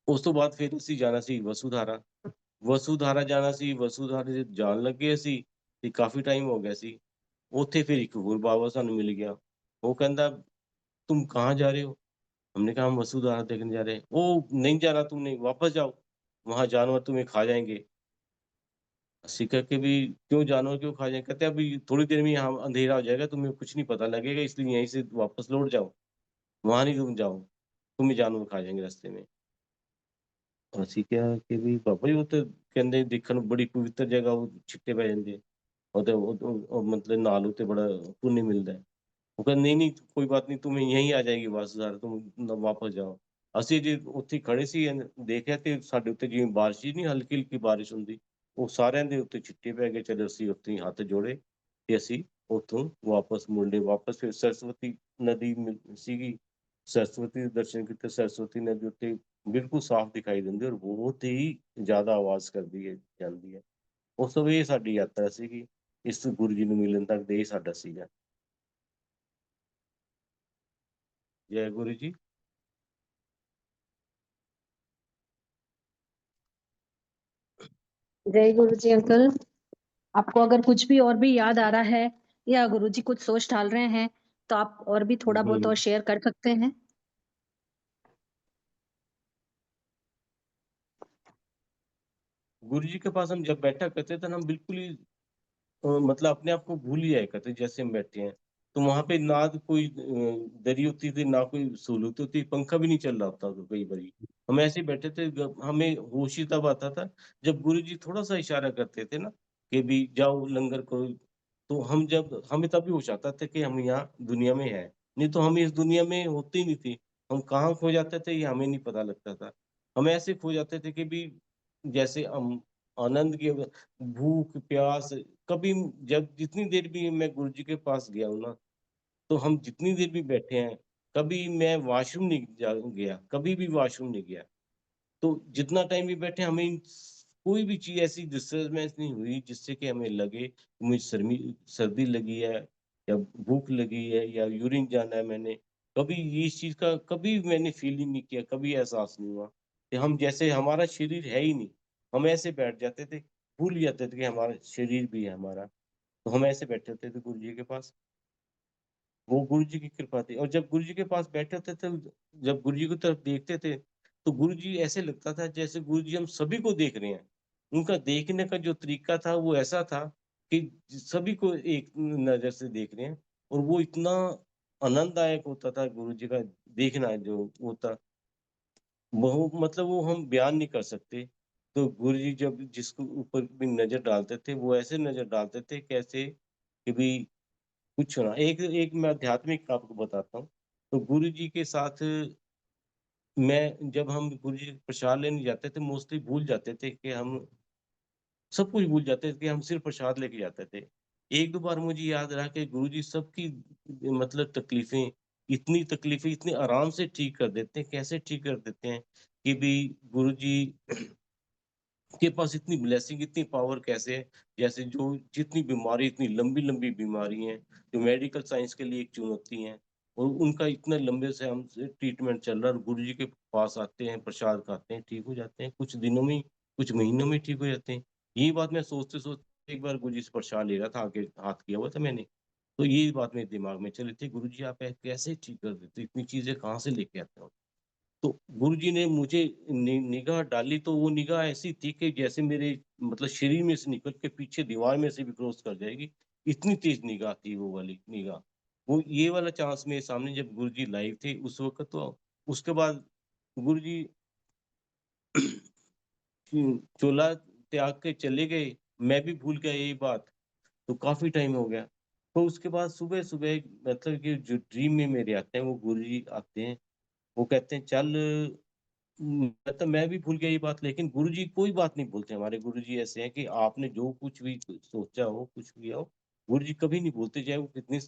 ਉਸ ਤੋਂ ਬਾਅਦ ਫਿਰ ਅਸੀਂ ਜਾਣਾ ਸੀ ਵਸੂਧਾਰਾ। ਵਸੂਧਾਰਾ ਜਾਣਾ ਸੀ, ਵਸੂਧਾਰੇ ਜਾਣ ਲੱਗੇ ਅਸੀਂ ਤੇ ਕਾਫ਼ੀ ਟਾਈਮ ਹੋ ਗਿਆ ਸੀ। ਉੱਥੇ ਫਿਰ ਇੱਕ ਹੋਰ ਬਾਬਾ ਸਾਨੂੰ ਮਿਲ ਗਿਆ। वो कहता तुम कहाँ जा रहे हो? हमने कहा हम वसुधारा देखने जा रहे हैं। वो नहीं जाना तुमने, वापस जाओ, वहाँ जानवर तुम्हें खा जाएँगे। ਅਸੀਂ कहा कि भी क्यों जानवर क्यों खा जाएँगे? कहते अभी थोड़ी देर में यहाँ अंधेरा हो जाएगा, तुम्हें कुछ नहीं पता लगेगा, इसलिए यहीं से वापस लौट जाओ, वहाँ नहीं तुम जाओ, तुम्हें जानवर खा जाएँगे रास्ते में। ਅਸੀਂ ਕਿਹਾ ਕਿ ਵੀ ਬਾਬਾ ਜੀ ਉਹ ਤੇ ਕਹਿੰਦੇ ਦੇਖਣ ਨੂੰ ਬੜੀ ਪਵਿੱਤਰ ਜਗ੍ਹਾ, ਉਹ ਛਿੱਟੇ ਪੈ ਜਾਂਦੇ ਆ। ਉਹ ਤੇ ਉਹ ਮਤਲਬ ਨਾਲ ਉੱਤੇ ਬੜਾ ਪੁੰਨ ਮਿਲਦਾ ਹੈ। ਉਹ ਕਹਿੰਦੇ ਨਹੀਂ-ਨਹੀਂ ਕੋਈ ਬਾਤ ਨਹੀਂ, तुम्हें यहीं आ जाएगी वासुधारा, तुम वापस ਜਾਓ। ਅਸੀਂ ਜੀ ਉੱਥੇ ਖੜੇ ਸੀ ਦੇਖਿਆ ਤੇ ਸਾਡੇ ਉੱਤੇ ਜਿਵੇਂ ਬਾਰਿਸ਼ ਹੀ ਨਹੀਂ ਹਲਕੀ-ਹਲਕੀ ਬਾਰਿਸ਼ ਹੁੰਦੀ, ਉਹ ਸਾਰਿਆਂ ਦੇ ਉੱਤੇ ਛਿੱਟੇ ਪੈ ਗਏ। ਚਲੋ ਅਸੀਂ ਉੱਥੇ ਹੀ ਹੱਥ ਜੋੜੇ ਤੇ ਅਸੀਂ ਉੱਥੋਂ ਵਾਪਸ ਮੁੜੇ। ਵਾਪਸ ਫਿਰ ਸਰਸਵਤੀ ਨਦੀ ਸੀਗੀ, ਸਰਸਵਤੀ ਦੇ ਦਰਸ਼ਨ ਕੀਤੇ। ਸਰਸਵਤੀ ਨਦੀ ਉੱਤੇ ਬਿਲਕੁਲ ਸਾਫ਼ ਦਿਖਾਈ ਦਿੰਦੀ ਔਰ ਬਹੁਤ ਹੀ ਜ਼ਿਆਦਾ ਆਵਾਜ਼ ਕਰਦੀ ਹੈ ਜਾਂਦੀ ਹੈ। ਉਸ ਤੋਂ ਇਹ ਸਾਡੀ ਯਾਤਰਾ ਸੀਗੀ, ਇਸ ਗੁਰੂ ਜੀ ਨੂੰ ਮਿਲਣ ਤੱਕ ਦੇ ਇਹ ਸਾਡਾ ਸੀਗਾ। जय गुरु जी। जय गुरु जी अंकल। आपको अगर कुछ भी और भी याद आ रहा है या गुरु जी कुछ सोच डाल रहे हैं तो आप और भी थोड़ा बहुत और शेयर कर सकते हैं। गुरु जी के पास हम जब बैठा करते थे ना, हम बिल्कुल ही मतलब अपने आप को भूल ही जाया करते जैसे हम बैठे हैं। तो वहाँ पे ना तो कोई दरी होती थी, ना कोई सहूलत होती, पंखा भी नहीं चल रहा होता था कई बारी। हम ऐसे ही बैठे थे, हमें होश ही तब आता था जब गुरु जी थोड़ा-सा इशारा करते थे ना कि भी जाओ लंगर करो। तो हमें तभी होश आता था कि हम यहाँ दुनिया में हैं, नहीं तो हम इस दुनिया में होते ही नहीं थे। हम कहाँ खो जाते थे ये हमें नहीं पता लगता था। हम ऐसे खो जाते थे कि भी जैसे हम आनंद के भूख, प्यास कभी जब जितनी देर भी मैं गुरुजी के पास गया हूँ ना, तो हम जितनी देर भी बैठे हैं, कभी मैं वॉशरूम नहीं गया, कभी भी वॉशरूम नहीं गया। तो जितना टाइम भी बैठे हमें कोई भी चीज़ ऐसी डिस्टर्बेंस नहीं हुई जिससे कि हमें लगे कि मुझे सर्दी लगी है या भूख लगी है या यूरिन जाना है मैंने। कभी ये इस चीज़ का कभी मैंने फ़ील ही नहीं किया, कभी एहसास नहीं हुआ कि हम जैसे हमारा शरीर है ही नहीं। हम ऐसे बैठ जाते थे, भूल जाते थे कि हमारा शरीर भी है हमारा। तो हम ऐसे बैठे होते थे गुरु जी के पास। वो गुरु जी की कृपा थी और जब गुरु जी के पास बैठे होते थे, जब गुरु जी की तरफ देखते थे, तो गुरु जी ऐसे लगता था जैसे गुरु जी हम सभी को देख रहे हैं। उनका देखने का जो तरीका था वो ऐसा था कि सभी को एक नज़र से देख रहे हैं और वो इतना आनंददायक होता था गुरुजी का देखना जो होता, वो मतलब वो हम बयान नहीं कर सकते। तो गुरुजी जब जिसके ऊपर भी नज़र डालते थे, वो ऐसे नज़र डालते थे कैसे कि भई कुछ ना एक एक मैं आध्यात्मिक आपको बताता हूँ। तो गुरुजी के साथ मैं जब हम गुरुजी प्रसाद लेने जाते थे, मोस्टली भूल जाते थे कि हम सब कुछ भूल जाते थे कि हम सिर्फ़ प्रसाद लेके जाते थे। 1-2 बार मुझे याद रहा कि गुरुजी सबकी मतलब तकलीफ़ें इतने आराम से ठीक कर देते हैं, कैसे ठीक कर देते हैं कि भई गुरुजी के पास इतनी ब्लेसिंग, इतनी पावर कैसे है? जैसे जो जितनी बीमारी, इतनी लंबी-लंबी बीमारी हैं, जो मेडिकल साइंस के लिए एक चुनौती हैं और उनका इतने लंबे से हमसे ट्रीटमेंट चल रहा है और गुरुजी के पास आते हैं, प्रसाद खाते हैं, ठीक हो जाते हैं। कुछ दिनों में ही, कुछ महीनों में ठीक हो जाते हैं। यही बात मैं सोचते-सोचते एक बार गुरुजी से प्रसाद ले रहा था, आगे हाथ किया हुआ था मैंने। तो यही बात मेरे दिमाग में चल रही थी, गुरुजी आप कैसे ठीक कर देते हो? इतनी चीज़ें कहाँ से लेके आते हो? तो गुरुजी ने मुझे निगाह डाली तो वो निगाह ऐसी थी कि जैसे मेरे मतलब शरीर में से निकल के पीछे दीवार में से भी क्रॉस कर जाएगी, इतनी तेज़ निगाह थी वो वाली निगाह। वो ये वाला चांस मेरे सामने जब गुरुजी लाइव थे उस वक़्त तो उसके बाद गुरुजी चोला त्याग के चले गए, मैं भी भूल गया यही बात, तो काफ़ी टाइम हो गया। तो उसके बाद सुबह-सुबह मतलब कि जो ड्रीम में मेरे आते हैं वो गुरुजी आते हैं, वो कहते हैं चल मतलब मैं भी भूल गया ये बात लेकिन गुरुजी कोई बात नहीं भूलते हमारे गुरुजी ऐसे हैं कि आपने जो कुछ भी सोचा हो, कुछ भी हो, गुरुजी कभी नहीं भूलते चाहे वो कितने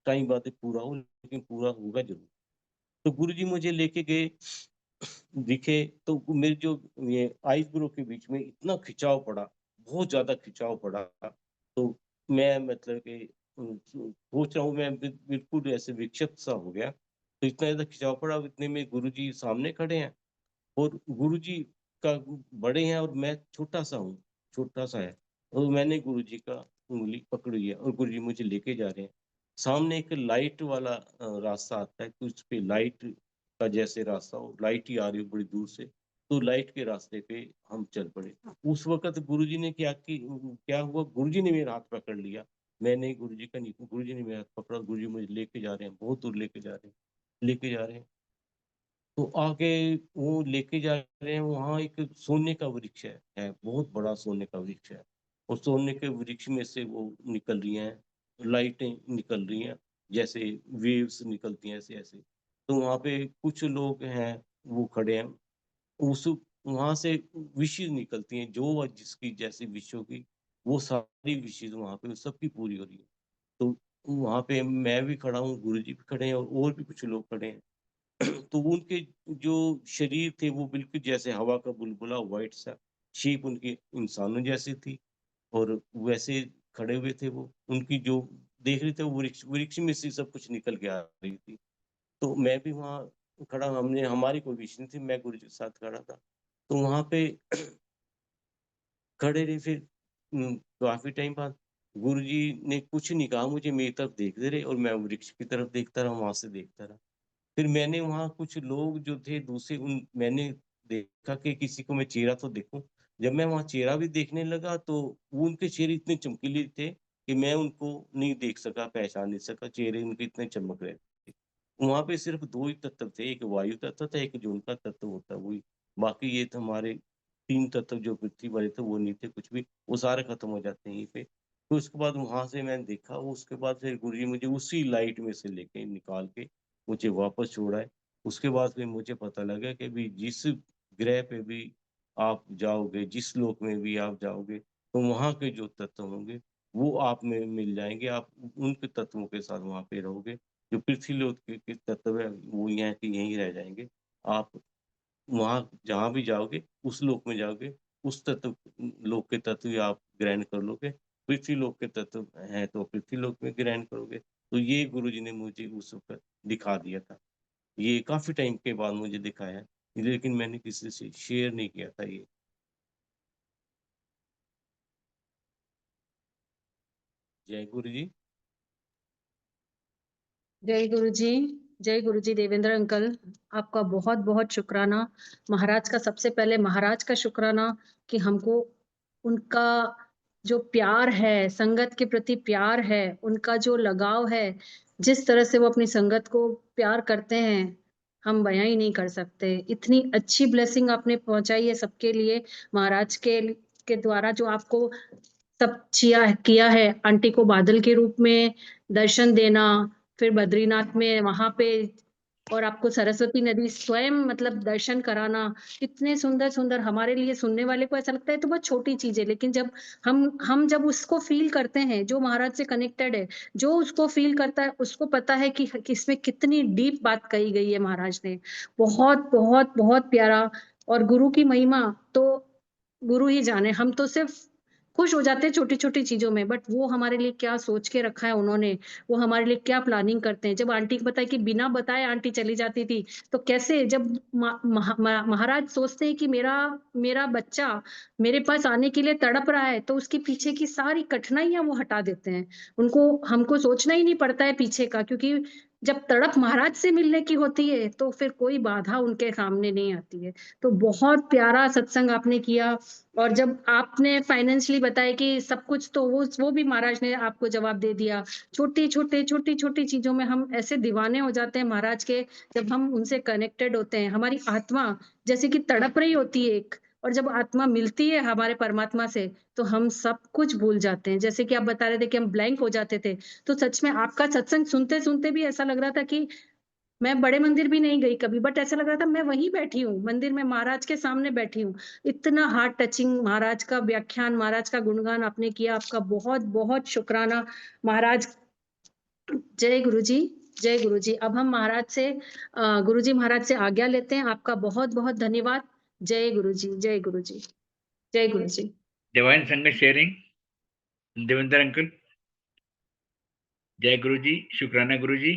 टाइम बाद पूरा हो लेकिन पूरा होगा ज़रूर। तो गुरुजी मुझे लेके गए, दिखे तो मेरे जो ये आईब्रो के बीच में इतना खिंचाव पड़ा, बहुत ज़्यादा खिंचाव पड़ा। तो मैं मतलब कि सोच रहा हूँ मैं बिल्कुल ऐसे विक्षिप्त सा हो गया। तो इतना ज़्यादा खिंचाव पड़ा, इतने में गुरुजी सामने खड़े हैं। और गुरुजी का बड़े हैं और मैं छोटा-सा हूँ, छोटा-सा है और मैंने गुरुजी का उँगली पकड़ी है और गुरुजी मुझे लेके जा रहे हैं। सामने एक लाइट वाला रास्ता आता है, तो उस पे लाइट का जैसे रास्ता हो, लाइट ही आ रही हो बड़ी दूर से, तो लाइट के रास्ते पे हम चल पड़े। उस वक़्त गुरुजी ने क्या हुआ गुरुजी ने मेरा हाथ पकड़ लिया। मैंने गुरुजी का नहीं, गुरुजी ने मेरा हाथ पकड़ा, गुरुजी मुझे लेके जा रहे हैं, बहुत दूर लेके जा रहे हैं। तो आगे वो लेके जा रहे हैं, वहाँ एक सोने का वृक्ष है, बहुत बड़ा सोने का वृक्ष है। और सोने के वृक्ष में से वो निकल रही हैं, लाइटें निकल रही हैं, जैसे वेव्स निकलती हैं ऐसे-ऐसे। तो वहाँ पे कुछ लोग हैं, वो खड़े हैं, उस वहाँ से विशेज़ निकलती हैं, जो जिसकी जैसी विश होगी, वो सारी विशेज़ वहाँ पे सबकी पूरी हो रही है। तो वहाँ पे मैं भी खड़ा हूँ, गुरुजी भी खड़े हैं और भी कुछ लोग खड़े हैं। तो वो उनके जो शरीर थे वो बिल्कुल जैसे हवा का बुलबुला व्हाइट सा, शेप उनकी इंसानों जैसी थी और वैसे खड़े हुए थे वो। उनकी जो देख रहे थे वो वृक्ष वृक्ष में से सब कुछ निकल के आ रही थी। तो मैं भी वहाँ खड़ा हमने हमारी कोई विश नहीं थी, मैं गुरुजी के साथ खड़ा था। तो वहाँ पे खड़े रहे फिर काफ़ी टाइम बाद गुरुजी ने कुछ नहीं कहा मुझे मेरी तरफ देखते रहे और मैं वृक्ष की तरफ देखता रहा, वहाँ से देखता रहा। फिर मैंने वहाँ कुछ लोग जो थे दूसरे उन मैंने देखा कि किसी को मैं चेहरा तो देखूँ। जब मैं वहाँ चेहरा भी देखने लगा तो वो उनके चेहरे इतने चमकीले थे कि मैं उनको नहीं देख सका, पहचान नहीं सका, चेहरे उनके इतने चमक रहे थे। वहाँ पे सिर्फ़ 2 ही तत्व थे, एक वायु तत्व था, एक जो उनका तत्व होता है वही। बाकी ये तो हमारे 3 तत्व जो पृथ्वी वाले थे वो नहीं थे कुछ भी, वो सारे खत्म हो जाते हैं यहीं पे। तो उसके बाद वहाँ से मैंने देखा, उसके बाद फिर गुरुजी मुझे उसी लाइट में से लेके निकाल के मुझे वापस छोड़ा है। उसके बाद फिर मुझे पता लगा कि भई जिस ग्रह पे भी आप जाओगे, जिस लोक में भी आप जाओगे, तो वहाँ के जो तत्व होंगे, वो आप में मिल जाएँगे। आप उनके तत्वों के साथ वहाँ पे रहोगे। जो पृथ्वी लोक के तत्व है, वो यहाँ के यहीं रह जाएँगे। आप वहाँ जहाँ भी जाओगे, उस लोक में जाओगे, उस लोक के तत्व ही आप ग्रहण कर लोगे। पृथ्वी लोक के तत्व हैं, तो पृथ्वी लोक में ग्रहण करोगे। तो ये गुरुजी ने मुझे उस वक़्त दिखा दिया था। ये काफ़ी टाइम के बाद मुझे दिखाया, लेकिन मैंने किसी से शेयर नहीं किया था ये। जय गुरु जी। जय गुरु जी, जय गुरु जी देवेंद्र अंकल, आपका बहुत-बहुत शुक्राना। महाराज का सबसे पहले महाराज का शुक्राना कि हमको उनका जो प्यार है, संगत के प्रति प्यार है, उनका जो लगाव है, जिस तरह से वो अपनी संगत को प्यार करते हैं, हम बयाँ ही नहीं कर सकते। इतनी अच्छी ब्लेसिंग आपने पहुँचाई है सबके लिए, महाराज के द्वारा जो आपको सब किया है, आंटी को बादल के रूप में दर्शन देना, फिर बद्रीनाथ में वहाँ पे और आपको सरस्वती नदी स्वयं मतलब दर्शन कराना, इतने सुंदर-सुंदर हमारे लिए सुनने वाले को ऐसा लगता है तो बहुत छोटी चीज़ है, लेकिन जब हम जब उसको फ़ील करते हैं, जो महाराज से कनेक्टेड है, जो उसको फ़ील करता है, उसको पता है कि इसमें कितनी डीप बात कही गई है महाराज ने। बहुत, बहुत, बहुत प्यारा और गुरु की महिमा तो गुरु ही जाने, हम तो सिर्फ़ खुश हो जाते हैं छोटी-छोटी चीज़ों में, बट वो हमारे लिए क्या सोच के रखा है उन्होंने, वो हमारे लिए क्या प्लानिंग करते हैं। जब आंटी को पता है कि बिना बताए आंटी चली जाती थी, तो कैसे जब महाराज सोचते हैं कि मेरा मेरा बच्चा मेरे पास आने के लिए तड़प रहा है, तो उसके पीछे की सारी कठिनाइयाँ वो हटा देते हैं। उनको हमको सोचना ही नहीं पड़ता है पीछे का क्योंकि जब तड़प महाराज से मिलने की होती है, तो फिर कोई बाधा उनके सामने नहीं आती है। तो बहुत प्यारा सत्संग आपने किया और जब आपने फाइनेंशियली बताया कि सब कुछ तो वो भी महाराज ने आपको जवाब दे दिया। छोटी-छोटी चीज़ों में हम ऐसे दीवाने हो जाते हैं महाराज के, जब हम उनसे कनेक्टेड होते हैं। हमारी आत्मा जैसे कि तड़प रही होती है एक और जब आत्मा मिलती है हमारे परमात्मा से, तो हम सब कुछ भूल जाते हैं। जैसे कि आप बता रहे थे कि हम ब्लैंक हो जाते थे, तो सच में आपका सत्संग सुनते-सुनते भी ऐसा लग रहा था कि मैं बड़े मंदिर भी नहीं गई कभी, बट ऐसा लग रहा था मैं वहीं बैठी हूँ, मंदिर में महाराज के सामने बैठी हूँ। इतना हार्ट टचिंग महाराज का व्याख्यान, महाराज का गुणगान आपने किया, आपका बहुत-बहुत शुकराना। महाराज जय गुरु जी, जय गुरु जी। अब हम महाराज से गुरु जी महाराज से आज्ञा लेते हैं। आपका बहुत-बहुत धन्यवाद। जय गुरु जी, जय गुरु जी, जय गुरु जी। डिवाइन संगत शेयरिंग, देवेंद्र अंकल। जय गुरु जी, शुक्राना गुरु जी।